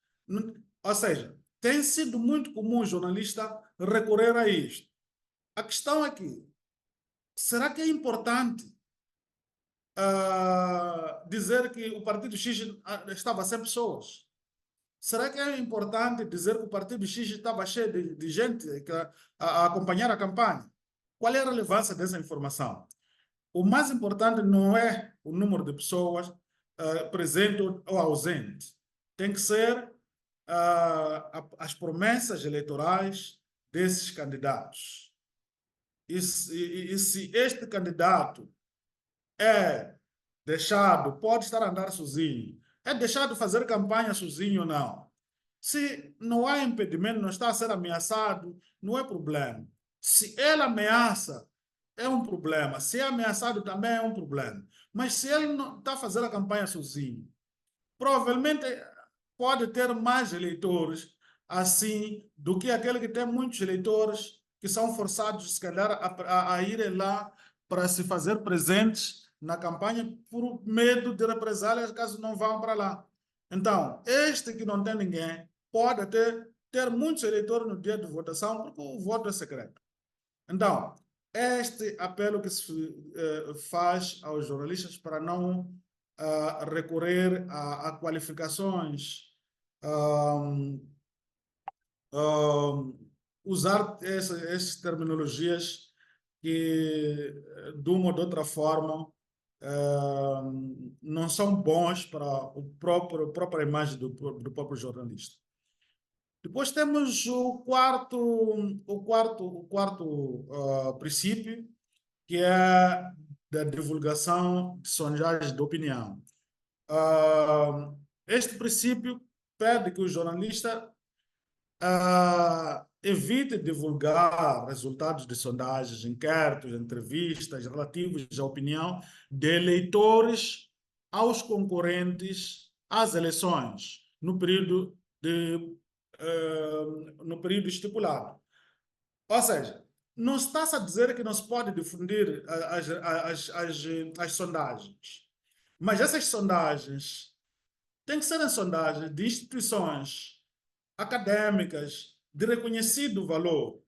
Ou seja, tem sido muito comum o jornalista recorrer a isto. A questão é que, será que é importante dizer que o partido X estava sem pessoas? Será que é importante dizer que o partido X estava cheio de gente a acompanhar a campanha? Qual é a relevância dessa informação? O mais importante não é o número de pessoas presente ou ausente. Tem que ser as promessas eleitorais desses candidatos. E se este candidato é deixado, pode estar a andar sozinho, é deixado fazer campanha sozinho ou não? Se não há impedimento, não está a ser ameaçado, não é problema. Se ele ameaça, é um problema. Se é ameaçado, também é um problema. Mas se ele não está a fazer a campanha sozinho, provavelmente pode ter mais eleitores assim do que aquele que tem muitos eleitores que são forçados, se calhar, a irem lá para se fazer presentes na campanha por medo de represálias caso não vão para lá. Então, este que não tem ninguém pode até ter muitos eleitores no dia de votação, porque o voto é secreto. Então, este apelo que se faz aos jornalistas para não recorrer a qualificações, usar essas terminologias que, de uma ou de outra forma, não são bons para a própria imagem do próprio jornalista. Depois temos o quarto princípio, que é da divulgação de sondagens de opinião. Este princípio pede que o jornalista evite divulgar resultados de sondagens, inquéritos, entrevistas relativos à opinião de eleitores aos concorrentes às eleições no período estipulado. Ou seja, não está-se a dizer que não se pode difundir as sondagens, mas essas sondagens têm que ser sondagens de instituições acadêmicas de reconhecido valor,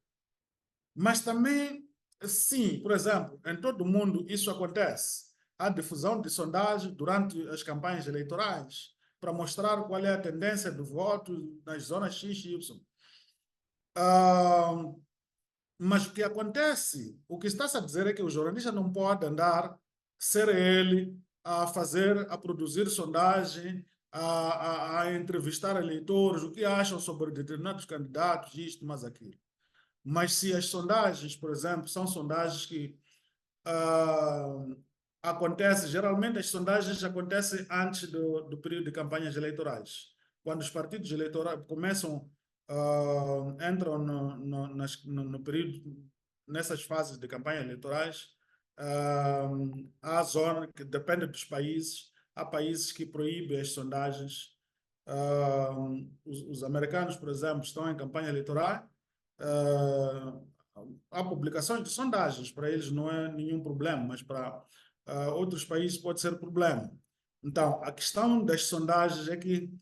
mas também Sim, por exemplo, em todo o mundo isso acontece. Há difusão de sondagens durante as campanhas eleitorais para mostrar qual é a tendência do voto nas zonas X e Y. Ah, mas o que acontece, o que está-se a dizer é que o jornalista não pode andar, ser ele, a fazer, a produzir sondagem, a entrevistar eleitores, o que acham sobre determinados candidatos, isto, mas aquilo. Mas se as sondagens, por exemplo, são sondagens que ah, acontecem, geralmente as sondagens acontecem antes do período de campanhas eleitorais. Quando os partidos eleitorais começam, entram no período, nessas fases de campanhas eleitorais, há zona que depende dos países, há países que proíbem as sondagens. Os americanos, por exemplo, estão em campanha eleitoral, ah, há publicações de sondagens, para eles não é nenhum problema, mas para outros países pode ser problema. Então, a questão das sondagens é que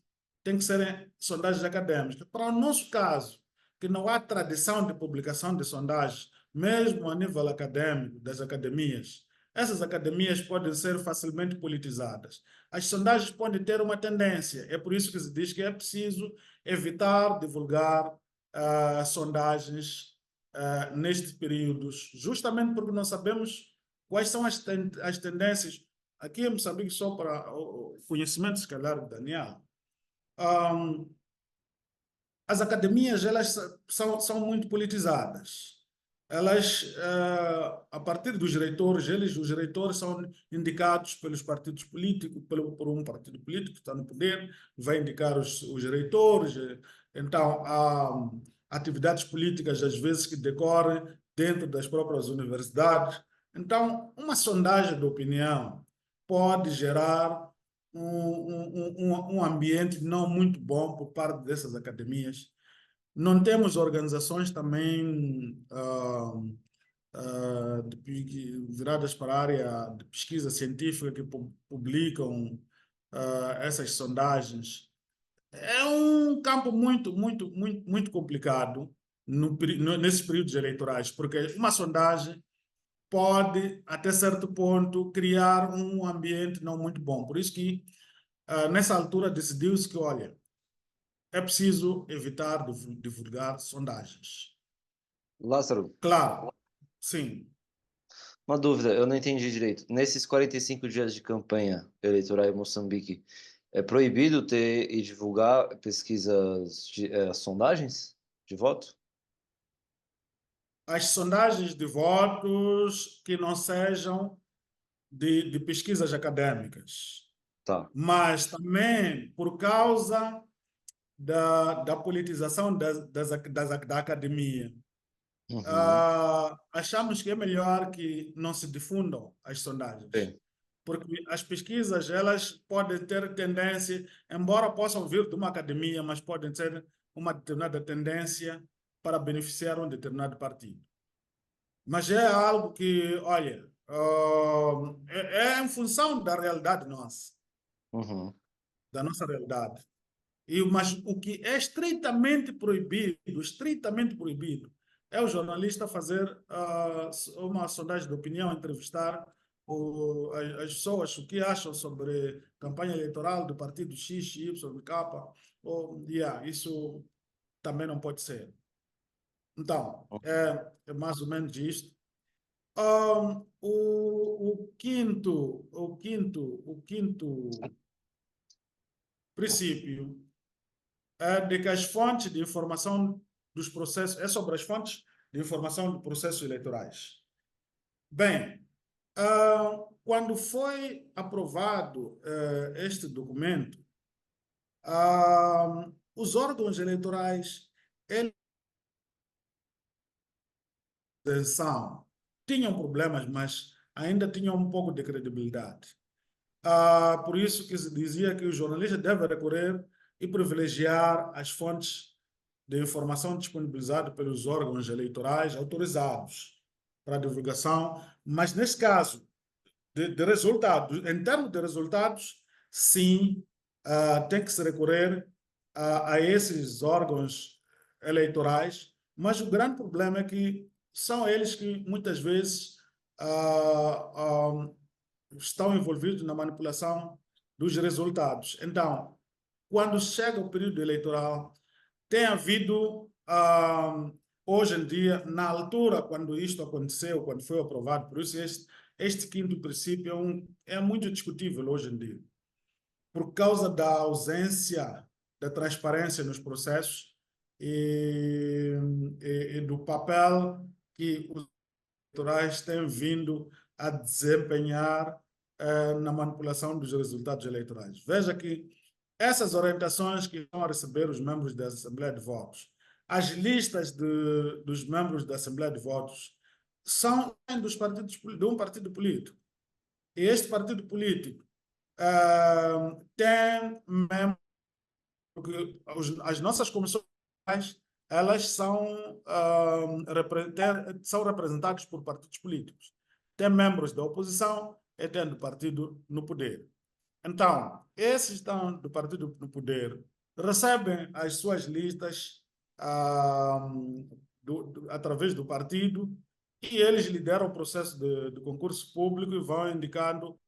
tem que serem sondagens acadêmicas. Para o nosso caso, que não há tradição de publicação de sondagens, mesmo a nível acadêmico, das academias, essas academias podem ser facilmente politizadas. As sondagens podem ter uma tendência, é por isso que se diz que é preciso evitar divulgar sondagens nestes períodos, justamente porque não sabemos quais são as tendências. Aqui em Moçambique, só para o conhecimento, se calhar, do Daniel, as academias elas são muito politizadas. Elas, a partir dos reitores, os reitores são indicados pelos partidos políticos, por um partido político que está no poder, vai indicar os reitores. Então, há atividades políticas, às vezes, que decorrem dentro das próprias universidades. Então, uma sondagem de opinião pode gerar um ambiente não muito bom por parte dessas academias. Não temos organizações também viradas para a área de pesquisa científica que publicam essas sondagens. É um campo muito complicado nesses períodos eleitorais, porque uma sondagem pode, até certo ponto, criar um ambiente não muito bom. Por isso que, nessa altura, decidiu-se que, olha, é preciso evitar divulgar sondagens. Lázaro, Claro, sim. uma dúvida, eu não entendi direito. Nesses 45 dias de campanha eleitoral em Moçambique, é proibido ter e divulgar pesquisas sondagens de voto? As sondagens de votos que não sejam de pesquisas acadêmicas, Tá. mas também por causa da politização da academia. Uhum. Achamos que é melhor que não se difundam as sondagens, Sim. porque as pesquisas elas podem ter tendência, embora possam vir de uma academia, mas podem ter uma determinada tendência para beneficiar um determinado partido. Mas é algo que, olha, é em função da realidade nossa, Uhum. da nossa realidade. Mas o que é estritamente proibido, é o jornalista fazer uma sondagem de opinião, entrevistar as pessoas, o que acham sobre campanha eleitoral do partido X, Y, K. Isso também não pode ser. Então, é mais ou menos isto. O quinto princípio de que as fontes de informação dos processos, é sobre as fontes de informação de processos eleitorais. Bem, quando foi aprovado este documento, os órgãos eleitorais, eles tinham problemas, mas ainda tinham um pouco de credibilidade. Por isso que se dizia que o jornalista deve recorrer e privilegiar as fontes de informação disponibilizadas pelos órgãos eleitorais autorizados para divulgação, mas nesse caso de resultados, em termos de resultados, sim, tem que se recorrer a esses órgãos eleitorais, mas o grande problema é que são eles que muitas vezes ah, ah, estão envolvidos na manipulação dos resultados. Então, quando chega o período eleitoral, tem havido, hoje em dia, na altura, quando isto aconteceu, quando foi aprovado, por isso este quinto princípio é muito discutível hoje em dia, por causa da ausência da transparência nos processos e, e do papel que os eleitorais têm vindo a desempenhar na manipulação dos resultados eleitorais. Veja que essas orientações que vão receber os membros da Assembleia de Votos, as listas dos membros da Assembleia de Votos são dos partidos, de um partido político. E este partido político tem membros, porque as nossas comissões elas são representadas por partidos políticos. Tem membros da oposição e tem do partido no poder. Então, esses estão do partido no poder, recebem as suas listas através do partido e eles lideram o processo de concurso público e vão indicando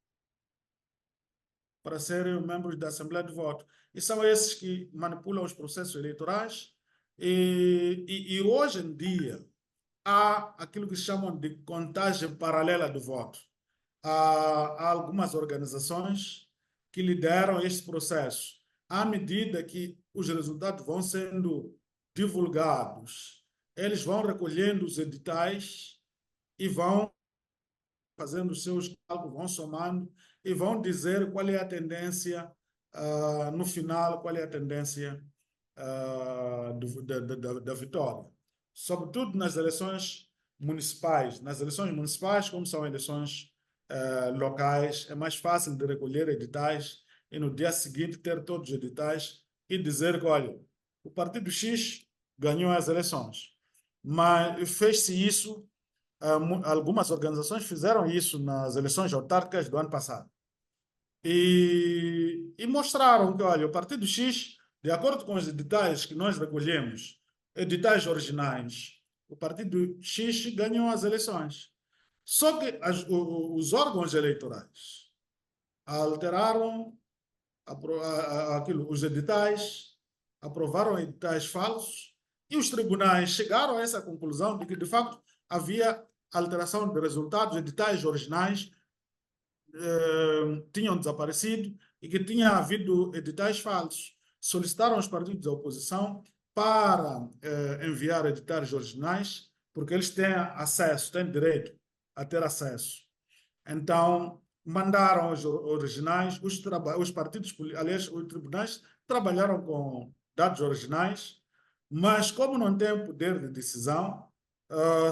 para serem membros da Assembleia de Voto. E são esses que manipulam os processos eleitorais. E hoje em dia, há aquilo que chamam de contagem paralela do voto. Há algumas organizações que lideram este processo. À medida que os resultados vão sendo divulgados, eles vão recolhendo os editais e vão fazendo os seus cálculos, vão somando e vão dizer qual é a tendência, no final, qual é a tendência da vitória. Sobretudo nas eleições municipais. Nas eleições municipais, como são eleições locais, é mais fácil de recolher editais e no dia seguinte ter todos os editais e dizer que, olha, o partido X ganhou as eleições. Mas fez-se isso, algumas organizações fizeram isso nas eleições autárquicas do ano passado. E mostraram que, olha, o partido X, de acordo com os editais que nós recolhemos, editais originais, o partido X ganhou as eleições. Só que os órgãos eleitorais alteraram os editais, aprovaram editais falsos e os tribunais chegaram a essa conclusão de que, de facto, havia alteração de resultados, editais originais tinham desaparecido e que tinha havido editais falsos. Solicitaram os partidos da oposição para enviar editais originais, porque eles têm acesso, têm direito a ter acesso. Então, mandaram os originais, os partidos, aliás, os tribunais trabalharam com dados originais, mas como não têm poder de decisão,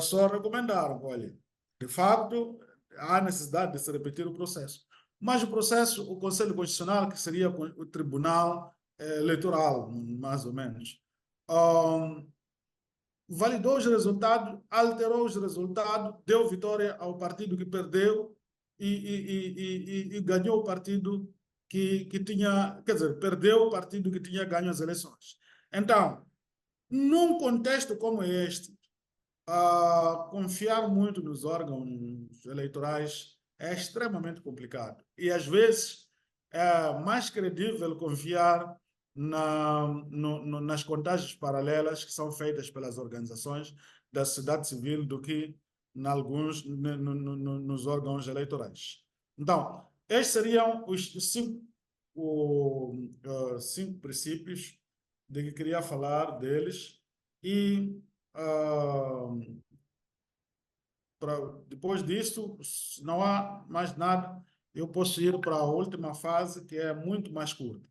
só recomendaram, olha, de facto, há necessidade de se repetir o processo. Mas o processo, o Conselho Constitucional, que seria o Tribunal Eleitoral, mais ou menos, validou os resultados, alterou os resultados, deu vitória ao partido que perdeu e ganhou o partido que tinha, quer dizer, perdeu o partido que tinha ganho as eleições. Então, num contexto como este, confiar muito nos órgãos eleitorais é extremamente complicado. E, às vezes, é mais credível confiar nas contagens paralelas que são feitas pelas organizações da sociedade civil do que nos órgãos eleitorais. Então, estes seriam os cinco princípios de que queria falar deles e depois disso, se não há mais nada, eu posso ir para a última fase, que é muito mais curta.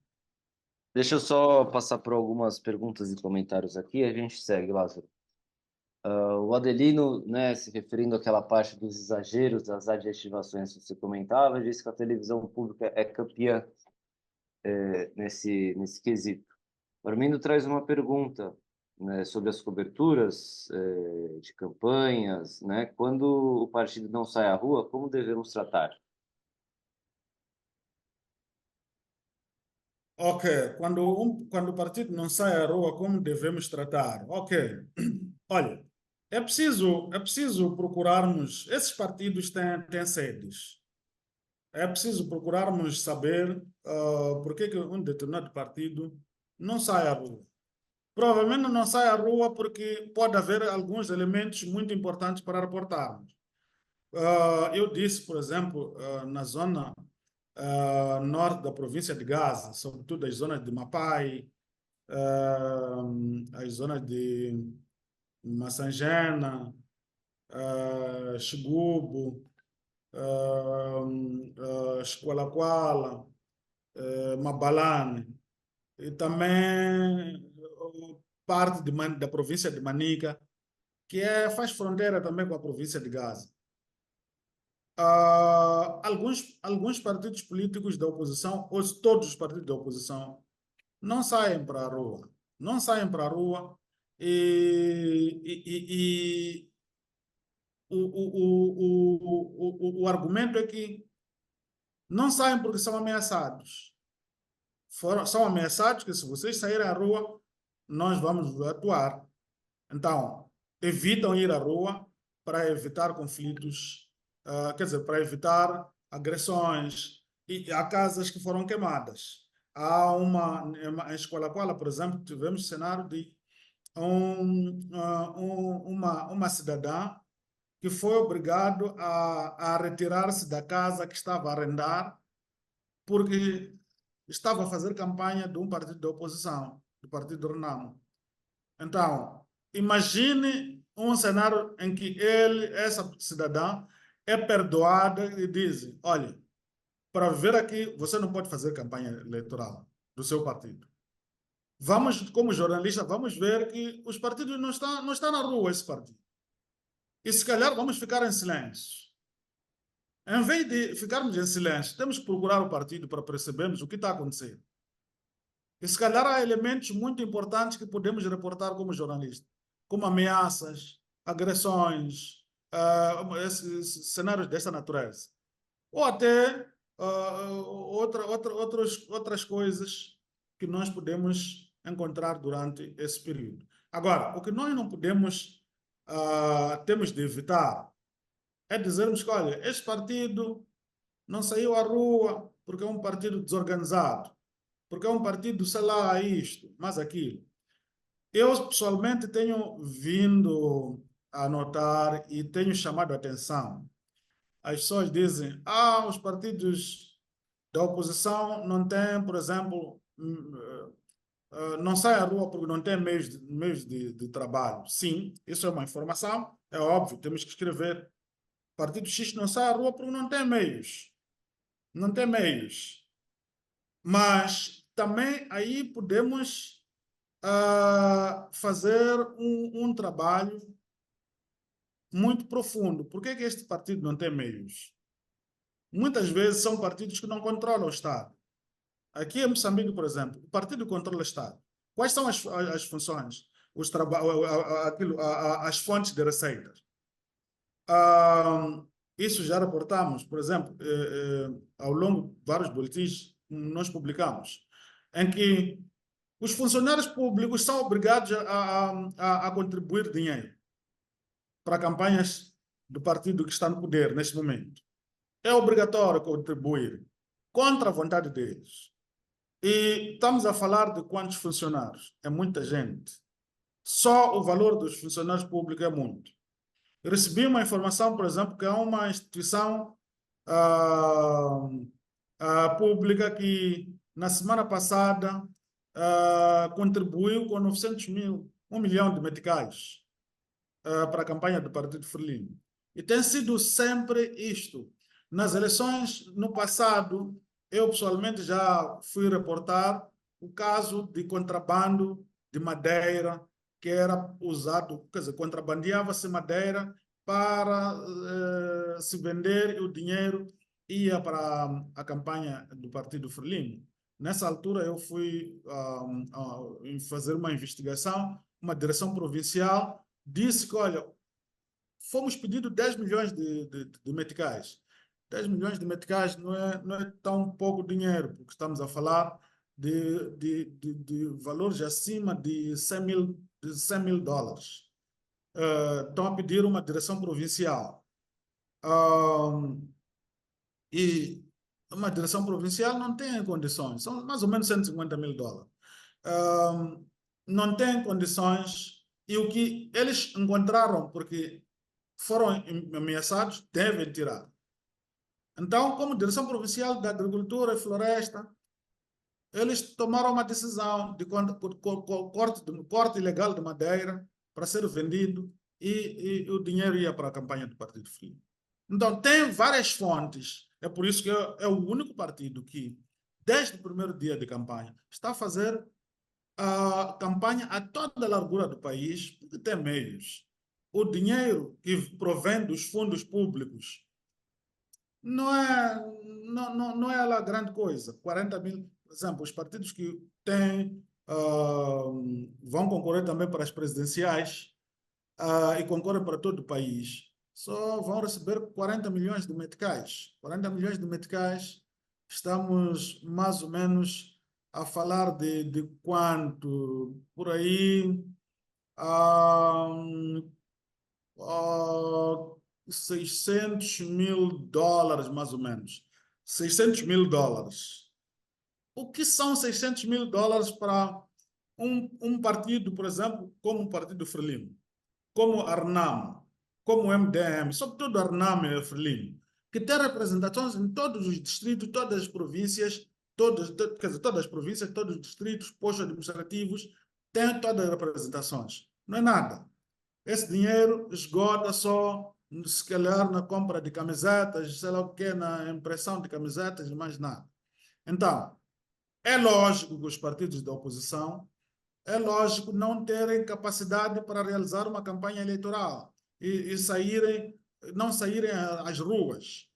Deixa eu só passar por algumas perguntas e comentários aqui, a gente segue, Lázaro. O Adelino, né, se referindo àquela parte dos exageros, das adjetivações que você comentava, disse que a televisão pública é campeã nesse quesito. O Armindo traz uma pergunta, né, sobre as coberturas de campanhas, né? Quando o partido não sai à rua, como devemos tratar? Ok, quando o partido não sai à rua, como devemos tratar? Ok, olha, É preciso procurarmos, esses partidos têm sedes. É preciso procurarmos saber por que que um determinado partido não sai à rua. Provavelmente não sai à rua porque pode haver alguns elementos muito importantes para reportarmos. Eu disse, por exemplo, na zona norte da província de Gaza, sobretudo as zonas de Mapai, as zonas de Massangena, Xigubo, Esqualaquala, Mabalane, e também parte da província de Manica, que faz fronteira também com a província de Gaza. Alguns partidos políticos da oposição, ou todos os partidos da oposição, não saem para a rua. Não saem para a rua e o argumento é que não saem porque são ameaçados. São ameaçados que se vocês saírem à rua, nós vamos atuar. Então, evitam ir à rua para evitar conflitos, quer dizer, para evitar agressões. E há casas que foram queimadas. Há em Escola, por exemplo, tivemos cenário de uma cidadã que foi obrigado a retirar-se da casa que estava a arrendar porque estava a fazer campanha de um partido da oposição, do Partido Renamo. Então, imagine um cenário em que essa cidadã, é perdoada e diz, olha, para viver aqui, você não pode fazer campanha eleitoral do seu partido. Vamos, como jornalista, vamos ver que os partidos não estão na rua, esse partido. E se calhar vamos ficar em silêncio. Em vez de ficarmos em silêncio, temos que procurar o partido para percebermos o que está acontecendo. E se calhar há elementos muito importantes que podemos reportar como jornalista, como ameaças, agressões, esses cenários dessa natureza. Ou até outras coisas que nós podemos encontrar durante esse período. Agora, o que nós não podemos, temos de evitar, é dizermos que, olha, este partido não saiu à rua porque é um partido desorganizado, porque é um partido, sei lá, isto, mas aquilo. Eu, pessoalmente, tenho vindo a notar e tenho chamado a atenção. As pessoas dizem, os partidos da oposição não têm, por exemplo, não saem à rua porque não têm meios de trabalho. Sim, isso é uma informação, é óbvio, temos que escrever. Partido X não sai à rua porque não tem meios. Não tem meios. Mas também aí podemos fazer um trabalho muito profundo. Por que este partido não tem meios? Muitas vezes são partidos que não controlam o Estado. Aqui em Moçambique, por exemplo, o partido controla o Estado. Quais são as funções? As fontes de receitas? Isso já reportamos, por exemplo, ao longo de vários boletins nós publicamos, em que os funcionários públicos são obrigados a contribuir dinheiro para campanhas do partido que está no poder neste momento. É obrigatório contribuir contra a vontade deles. E estamos a falar de quantos funcionários? É muita gente. Só o valor dos funcionários públicos é muito. Recebi uma informação, por exemplo, que há uma instituição pública que, na semana passada, contribuiu com 900 mil, 1 milhão de meticais para a campanha do Partido Frelimo. E tem sido sempre isto. Nas eleições, no passado, eu pessoalmente já fui reportar o caso de contrabando de madeira que era usado, quer dizer, contrabandeava-se madeira para se vender e o dinheiro ia para a campanha do Partido Frelimo. Nessa altura, eu fui fazer uma investigação, uma direção provincial disse que, olha, fomos pedidos 10 milhões de meticais. 10 milhões de meticais não é tão pouco dinheiro, porque estamos a falar de valores acima de 100 mil dólares. estão a pedir uma direção provincial. Ah, e uma direção provincial não tem condições, são mais ou menos 150 mil dólares. Ah, não tem condições, e o que eles encontraram, porque foram ameaçados, devem tirar. Então, como direção provincial da Agricultura e Floresta, eles tomaram uma decisão de corte ilegal de madeira para ser vendido e o dinheiro ia para a campanha do Partido Free. Então, tem várias fontes. É por isso que é o único partido que, desde o primeiro dia de campanha, está a fazer a campanha a toda a largura do país, porque tem meios. O dinheiro que provém dos fundos públicos não é lá grande coisa. 40 mil, por exemplo, os partidos que têm, vão concorrer também para as presidenciais, e concorrem para todo o país, só vão receber 40 milhões de meticais. 40 milhões de meticais, estamos mais ou menos a falar de quanto? Por aí, ah, 600 mil dólares, mais ou menos. 600 mil dólares. O que são 600 mil dólares para um partido, por exemplo, como o Partido Frelimo, como a RNAM, como o MDM, sobretudo a RNAM e a Frelimo, que tem representações em todos os distritos, todas as províncias, quer dizer, todas as províncias, todos os distritos, postos administrativos, têm todas as representações. Não é nada. Esse dinheiro esgota só, se calhar, na compra de camisetas, sei lá o quê, na impressão de camisetas e mais nada. Então, é lógico que os partidos da oposição, é lógico não terem capacidade para realizar uma campanha eleitoral e não saírem às ruas.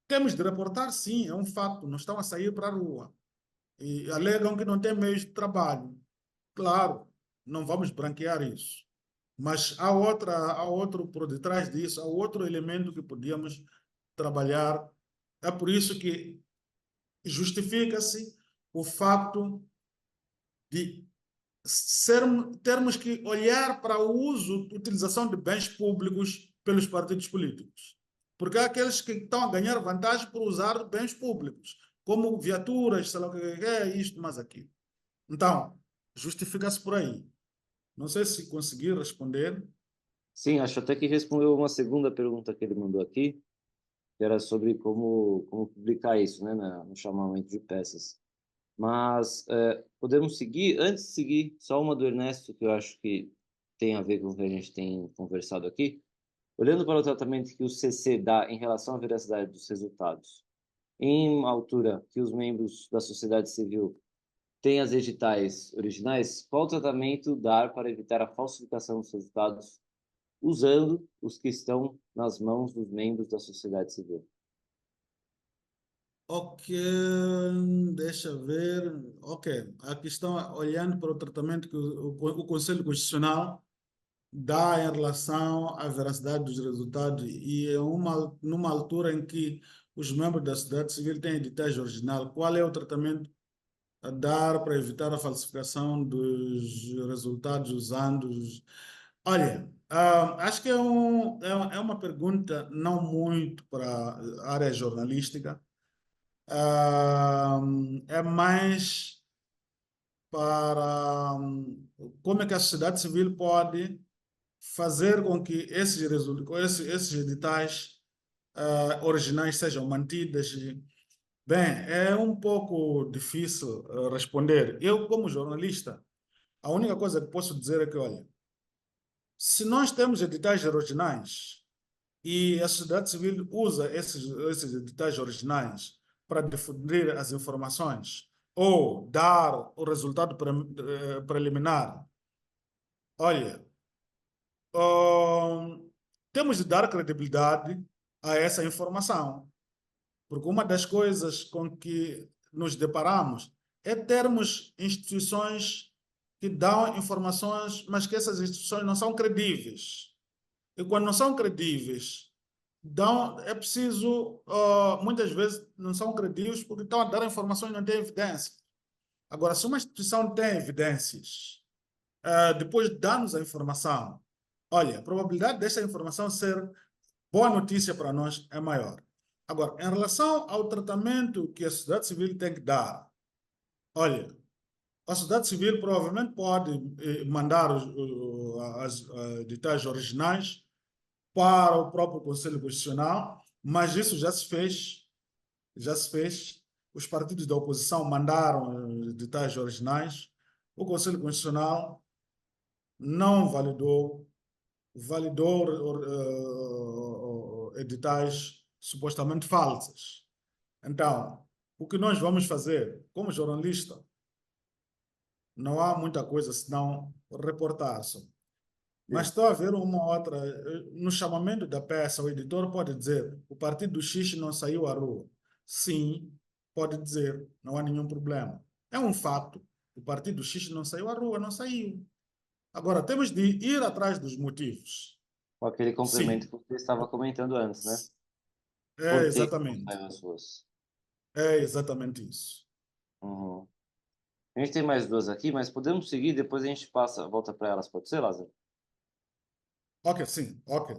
Temos de reportar, sim, é um fato, não estão a sair para a rua. E alegam que não têm meios de trabalho. Claro, não vamos branquear isso. Mas há outro por detrás disso, há outro elemento que podíamos trabalhar. É por isso que justifica-se o facto de termos que olhar para o uso, utilização de bens públicos pelos partidos políticos. Porque há aqueles que estão a ganhar vantagem por usar bens públicos, como viaturas, sei lá o que é, isto, mais aquilo. Então, justifica-se por aí. Não sei se consegui responder. Sim, acho até que respondeu uma segunda pergunta que ele mandou aqui, que era sobre como publicar isso, né, no chamamento de peças. Mas podemos seguir, antes de seguir, só uma do Ernesto, que eu acho que tem a ver com o que a gente tem conversado aqui. Olhando para o tratamento que o CC dá em relação à veracidade dos resultados, em uma altura que os membros da sociedade civil têm as editais originais, qual tratamento dar para evitar a falsificação dos resultados usando os que estão nas mãos dos membros da sociedade civil? Ok, deixa ver. Ok, a questão, olhando para o tratamento que o Conselho Constitucional dá em relação à veracidade dos resultados e numa altura em que os membros da sociedade civil têm editais original, qual é o tratamento a dar para evitar a falsificação dos resultados usando os... Olha, acho que é uma pergunta não muito para a área jornalística. É mais para como é que a sociedade civil pode fazer com que esses editais originais sejam mantidos. Bem, é um pouco difícil responder. Eu, como jornalista, a única coisa que posso dizer é que, olha, se nós temos editais originais e a sociedade civil usa esses editais originais para difundir as informações ou dar o resultado preliminar, olha, temos de dar credibilidade a essa informação, porque uma das coisas com que nos deparamos é termos instituições que dão informações, mas que essas instituições não são credíveis. E quando não são credíveis, é preciso, muitas vezes, não são credíveis porque estão a dar informações e não têm evidência. Agora, se uma instituição tem evidências, depois dá-nos a informação, olha, a probabilidade dessa informação ser boa notícia para nós é maior. Agora, em relação ao tratamento que a sociedade civil tem que dar, olha, a sociedade civil provavelmente pode mandar as editais originais para o próprio Conselho Constitucional, mas isso já se fez, já se fez. Os partidos da oposição mandaram editais originais, o Conselho Constitucional não validou, validou editais supostamente falsas. Então, o que nós vamos fazer como jornalista? Não há muita coisa senão reportar só. Mas Sim. está a haver uma outra. No chamamento da peça, o editor pode dizer: o partido X não saiu à rua. Sim, pode dizer, não há nenhum problema. É um fato. O partido X não saiu à rua, não saiu. Agora, temos de ir atrás dos motivos. Com aquele complemento Sim, que você estava comentando antes, né? é Por que não exatamente. saiu as suas? É exatamente isso. Uhum. A gente tem mais duas aqui, mas podemos seguir, depois a gente passa, volta para elas, pode ser, Lázaro? Ok, sim, ok.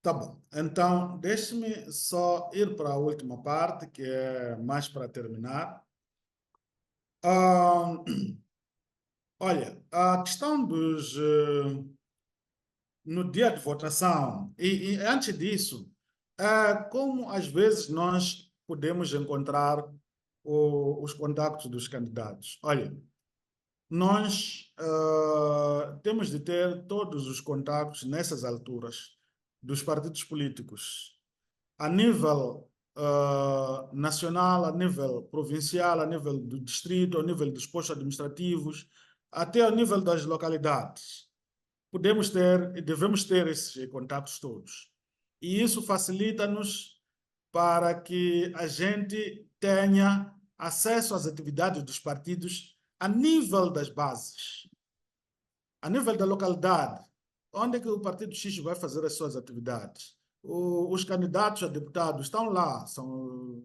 Tá bom. Então, deixe-me só ir para a última parte, que é mais para terminar. Ah, olha, a questão dos. No dia de votação, e antes disso, como às vezes nós podemos encontrar os contactos dos candidatos? Olha, nós temos de ter todos os contactos nessas alturas dos partidos políticos, a nível nacional, a nível provincial, a nível do distrito, a nível dos postos administrativos, até ao nível das localidades. Podemos ter e devemos ter esses contatos todos. E isso facilita-nos para que a gente tenha acesso às atividades dos partidos a nível das bases, a nível da localidade. Onde é que o Partido X vai fazer as suas atividades? Os candidatos a deputados estão lá, são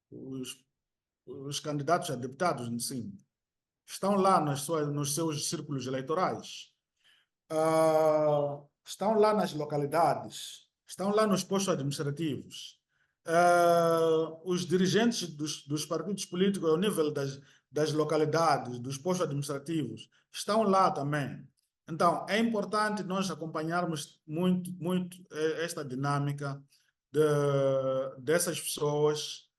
os, os candidatos a deputados, sim, estão lá nos seus círculos eleitorais. Estão lá nas localidades, estão lá nos postos administrativos. Os dirigentes dos partidos políticos ao nível das localidades, dos postos administrativos, estão lá também. Então, é importante nós acompanharmos muito esta dinâmica dessas pessoas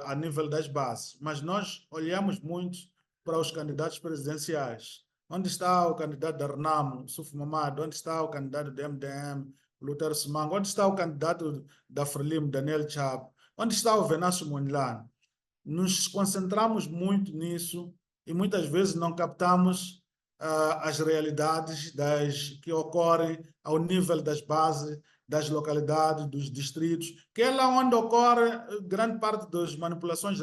a nível das bases. Mas nós olhamos muito para os candidatos presidenciais. Onde está o candidato da Renamo, Suf Mamad? Onde está o candidato do MDM, Lutero Simang? Onde está o candidato da Frelimo, Daniel Chap? Onde está o Venâncio Mondlane? Nos concentramos muito nisso e muitas vezes não captamos as realidades que ocorrem ao nível das bases, das localidades, dos distritos, que é lá onde ocorre grande parte das manipulações.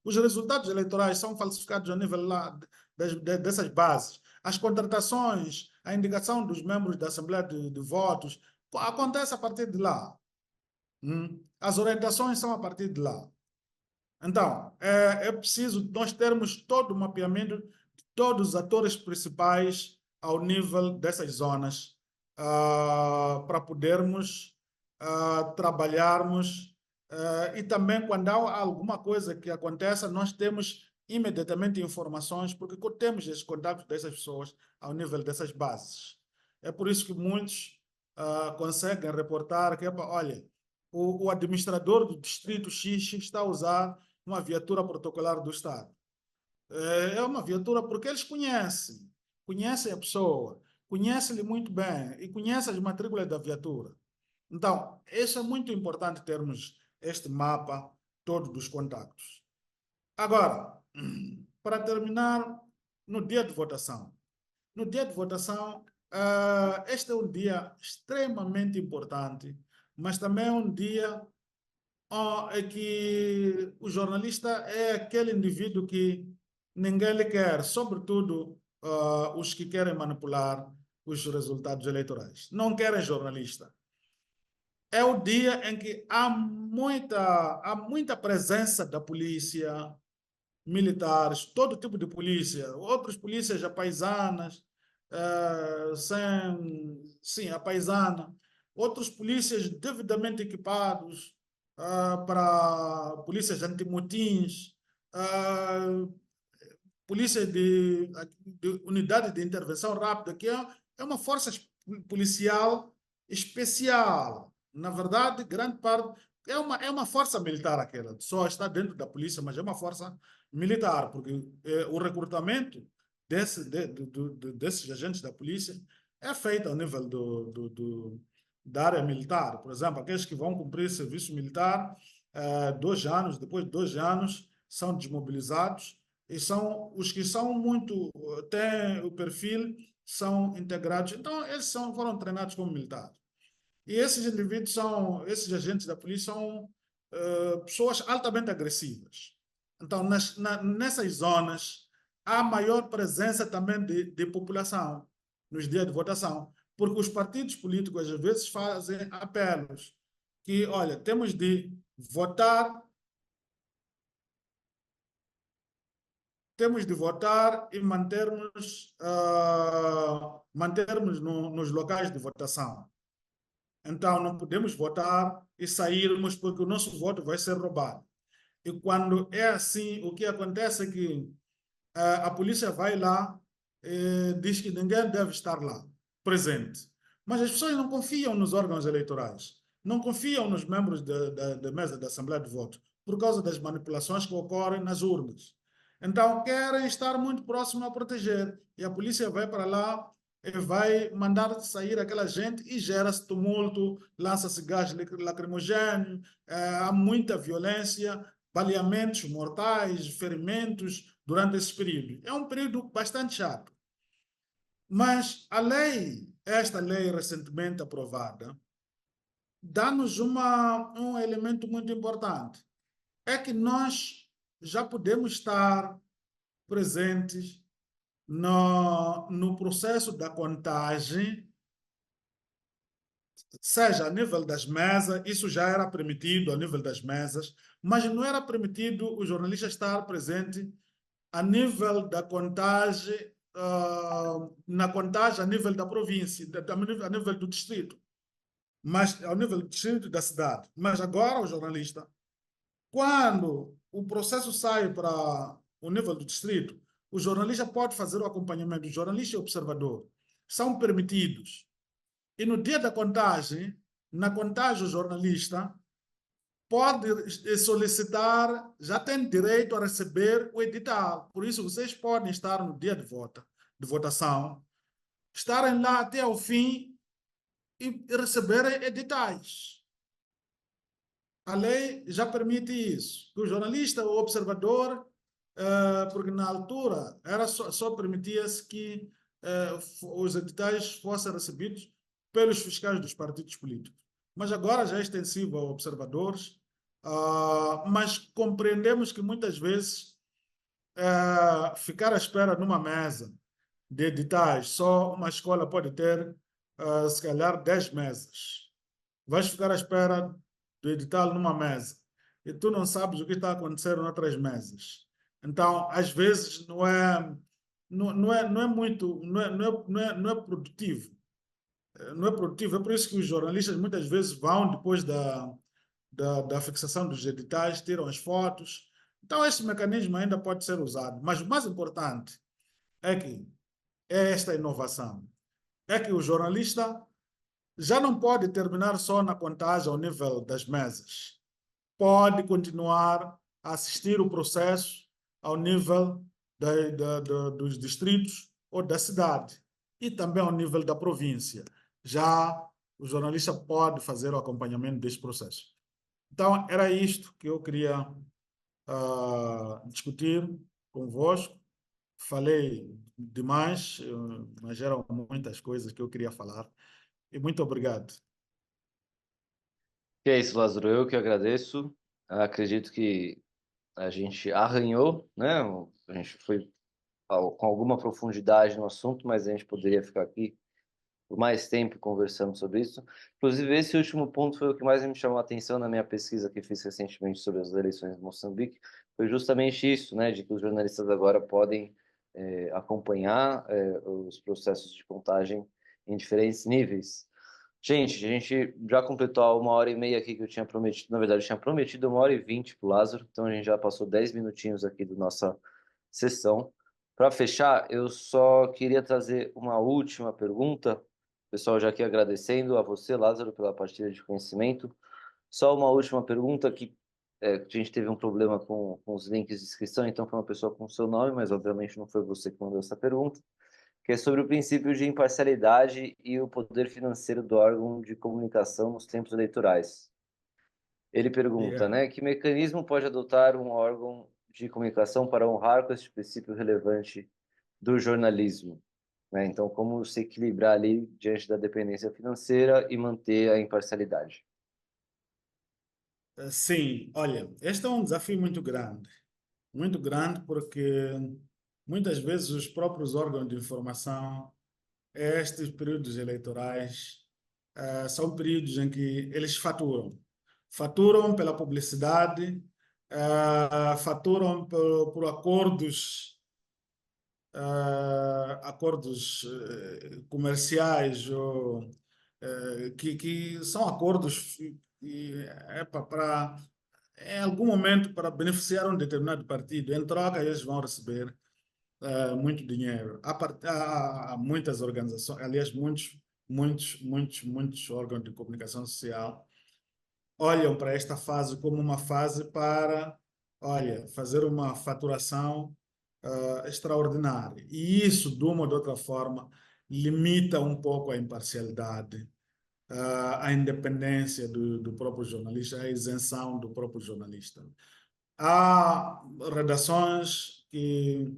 Os resultados eleitorais são falsificados ao nível lá dessas bases. As contratações, a indicação dos membros da Assembleia de Votos, acontece a partir de lá. As orientações são a partir de lá. Então, é preciso nós termos todo o mapeamento de todos os atores principais ao nível dessas zonas para podermos trabalharmos e também quando há alguma coisa que aconteça, nós temos imediatamente informações porque temos esses contatos dessas pessoas ao nível dessas bases. É por isso que muitos conseguem reportar que, olha, o administrador do distrito X está a usar uma viatura protocolar do Estado. É uma viatura porque eles conhecem a pessoa, conhecem-lhe muito bem e conhecem as matrículas da viatura. Então, isso é muito importante termos este mapa todo dos contactos. Agora, para terminar, no dia de votação. No dia de votação, este é um dia extremamente importante, mas também é um dia é que o jornalista é aquele indivíduo que ninguém lhe quer, sobretudo os que querem manipular os resultados eleitorais. Não querem jornalista. É o dia em que há muita presença da polícia, militares, todo tipo de polícia, outras polícias apaisanas. sim, a paisana, outros polícias devidamente equipados, para polícias antimotins, ah, polícia de unidade de intervenção rápida, que é uma força policial especial. Na verdade, grande parte é uma força militar aquela, só está dentro da polícia, mas é uma força militar, porque o recrutamento desses agentes da polícia é feito ao nível da área militar. Por exemplo, aqueles que vão cumprir serviço militar 2 anos, depois de 2 anos, são desmobilizados e são os que são muito, têm o perfil, são integrados. Então, eles foram treinados como militares. E esses indivíduos esses agentes da polícia são pessoas altamente agressivas. Então, nessas zonas, há maior presença também de população nos dias de votação, porque os partidos políticos às vezes fazem apelos que, olha, temos de votar e mantermos nos locais de votação. Então, não podemos votar e sairmos porque o nosso voto vai ser roubado. E quando é assim, o que acontece é que a polícia vai lá e diz que ninguém deve estar lá, presente. Mas as pessoas não confiam nos órgãos eleitorais, não confiam nos membros da mesa da Assembleia de Voto, por causa das manipulações que ocorrem nas urnas. Então, querem estar muito próximo a proteger. E a polícia vai para lá e vai mandar sair aquela gente e gera-se tumulto, lança-se gás lacrimogêneo, há muita violência, baleamentos mortais, ferimentos durante esse período. É um período bastante chato. Mas esta lei recentemente aprovada, dá-nos um elemento muito importante. É que nós já podemos estar presentes no processo da contagem, seja a nível das mesas, isso já era permitido a nível das mesas, mas não era permitido o jornalista estar presente a nível da contagem, na contagem a nível da província, a nível do distrito, mas ao nível do distrito da cidade. Mas agora o jornalista, quando o processo sai para o nível do distrito, o jornalista pode fazer o acompanhamento. O jornalista e o observador são permitidos. E no dia da contagem, na contagem, o jornalista pode solicitar, já tem direito a receber o edital. Por isso, vocês podem estar no dia de votação, estarem lá até o fim e receberem editais. A lei já permite isso. Que o jornalista, o observador, porque na altura só permitia-se que os editais fossem recebidos pelos fiscais dos partidos políticos. Mas agora já é extensivo a observadores, mas compreendemos que muitas vezes ficar à espera numa mesa de editais, só uma escola pode ter, se calhar, 10 mesas. Vais ficar à espera do edital numa mesa e tu não sabes o que está acontecendo em outras mesas. Então, às vezes, não é muito, não é produtivo. Não é produtivo. É por isso que os jornalistas muitas vezes vão depois da fixação dos editais, tiram as fotos. Então, esse mecanismo ainda pode ser usado. Mas o mais importante é que é esta inovação. É que o jornalista já não pode terminar só na contagem ao nível das mesas. Pode continuar a assistir o processo ao nível dos distritos ou da cidade e também ao nível da província. Já o jornalista pode fazer o acompanhamento deste processo. Então, era isto que eu queria discutir convosco. Falei demais, mas eram muitas coisas que eu queria falar. E muito obrigado. Que é isso, Lázaro. Eu que agradeço. Acredito que a gente arranhou, né? A gente foi com alguma profundidade no assunto, mas a gente poderia ficar aqui por mais tempo conversando sobre isso. Inclusive, esse último ponto foi o que mais me chamou a atenção na minha pesquisa que fiz recentemente sobre as eleições de Moçambique. Foi justamente isso, né? De que os jornalistas agora podem acompanhar os processos de contagem em diferentes níveis. Gente, a gente já completou a 1h30 aqui que eu tinha prometido. Na verdade, eu tinha prometido 1h20 para o Lázaro, então a gente já passou 10 minutinhos aqui da nossa sessão. Para fechar, eu só queria trazer uma última pergunta. Pessoal, já aqui agradecendo a você, Lázaro, pela partilha de conhecimento. Só uma última pergunta que a gente teve um problema com os links de inscrição, então foi uma pessoa com seu nome, mas obviamente não foi você que mandou essa pergunta, que é sobre o princípio de imparcialidade e o poder financeiro do órgão de comunicação nos tempos eleitorais. Ele pergunta, Yeah. né, que mecanismo pode adotar um órgão de comunicação para honrar com esse princípio relevante do jornalismo? Né? Então, como se equilibrar ali diante da dependência financeira e manter a imparcialidade? Sim, olha, este é um desafio muito grande porque muitas vezes os próprios órgãos de informação, estes períodos eleitorais, são períodos em que eles faturam pela publicidade, faturam por acordos comerciais ou que são acordos para em algum momento para beneficiar um determinado partido. Em troca, eles vão receber muito dinheiro. Há muitas organizações, aliás, muitos órgãos de comunicação social olham para esta fase como uma fase para, olha, fazer uma faturação extraordinária. E isso, de uma ou de outra forma, limita um pouco a imparcialidade, a independência do próprio jornalista, a isenção do próprio jornalista. Há redações que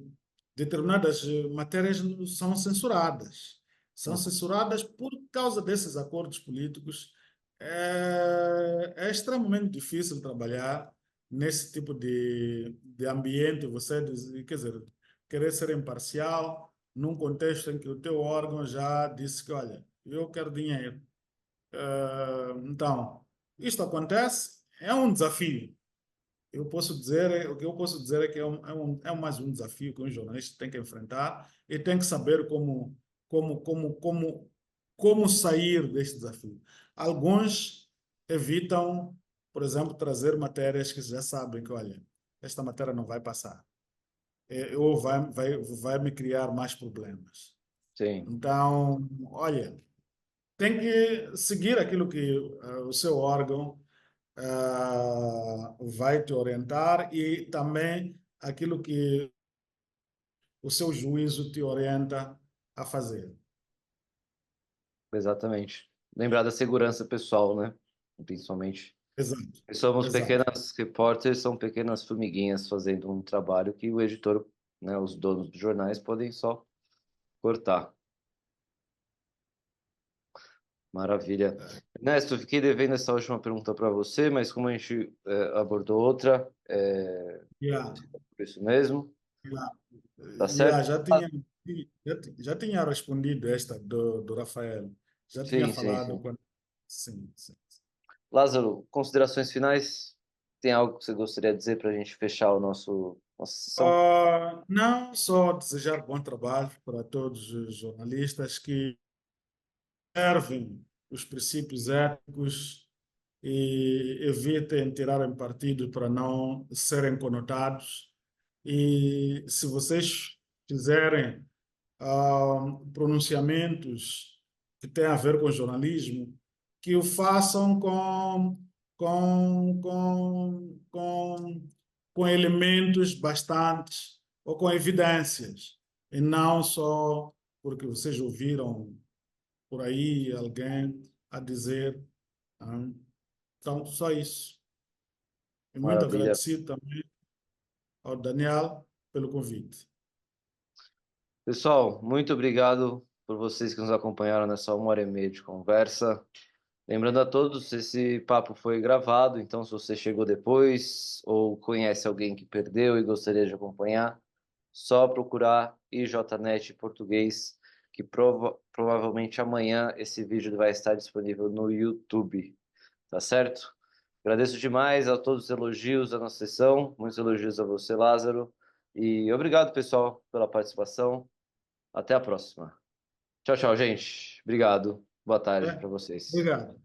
determinadas matérias são censuradas. São Uhum. censuradas por causa desses acordos políticos. É extremamente difícil trabalhar nesse tipo de ambiente. Quer dizer, querer ser imparcial num contexto em que o teu órgão já disse que, olha, eu quero dinheiro. Então, isto acontece, é um desafio. O que eu posso dizer é que é mais um desafio que um jornalista tem que enfrentar e tem que saber como, como, como, como sair deste desafio. Alguns evitam, por exemplo, trazer matérias que já sabem que, olha, esta matéria não vai passar, ou vai me criar mais problemas. Sim, Então, olha, tem que seguir aquilo que o seu órgão vai te orientar e também aquilo que o seu juízo te orienta a fazer. exatamente. Lembrar da segurança pessoal, né? Principalmente. Exato, Somos exato. pequenas repórteres, são pequenas formiguinhas fazendo um trabalho que o editor, né, os donos dos jornais podem só cortar. Maravilha. Ernesto, eu fiquei devendo essa última pergunta para você, mas como a gente abordou outra, Yeah, por isso mesmo, yeah, tá yeah, certo? já tinha respondido esta do Rafael. Já tinha Sim, sim, falado sim. quando. Sim, sim. Lázaro, considerações finais? Tem algo que você gostaria de dizer para a gente fechar nossa sessão? Não, só desejar bom trabalho para todos os jornalistas que servem os princípios éticos e evitem tirarem partido para não serem conotados. E se vocês fizerem pronunciamentos que têm a ver com jornalismo, que o façam com, com, com, com elementos bastantes ou com evidências, e não só porque vocês ouviram por aí alguém a dizer. ah, Então, só isso. E muito Maravilha. agradecido também ao Daniel pelo convite. Pessoal, muito obrigado por vocês que nos acompanharam nessa 1h30 de conversa. Lembrando a todos, esse papo foi gravado, então se você chegou depois ou conhece alguém que perdeu e gostaria de acompanhar, só procurar IJNet Português, que provavelmente amanhã esse vídeo vai estar disponível no YouTube, tá certo? Agradeço demais a todos os elogios da nossa sessão, muitos elogios a você, Lázaro. E obrigado, pessoal, pela participação. Até a próxima. Tchau, tchau, gente. Obrigado. Boa tarde É, para vocês. obrigado.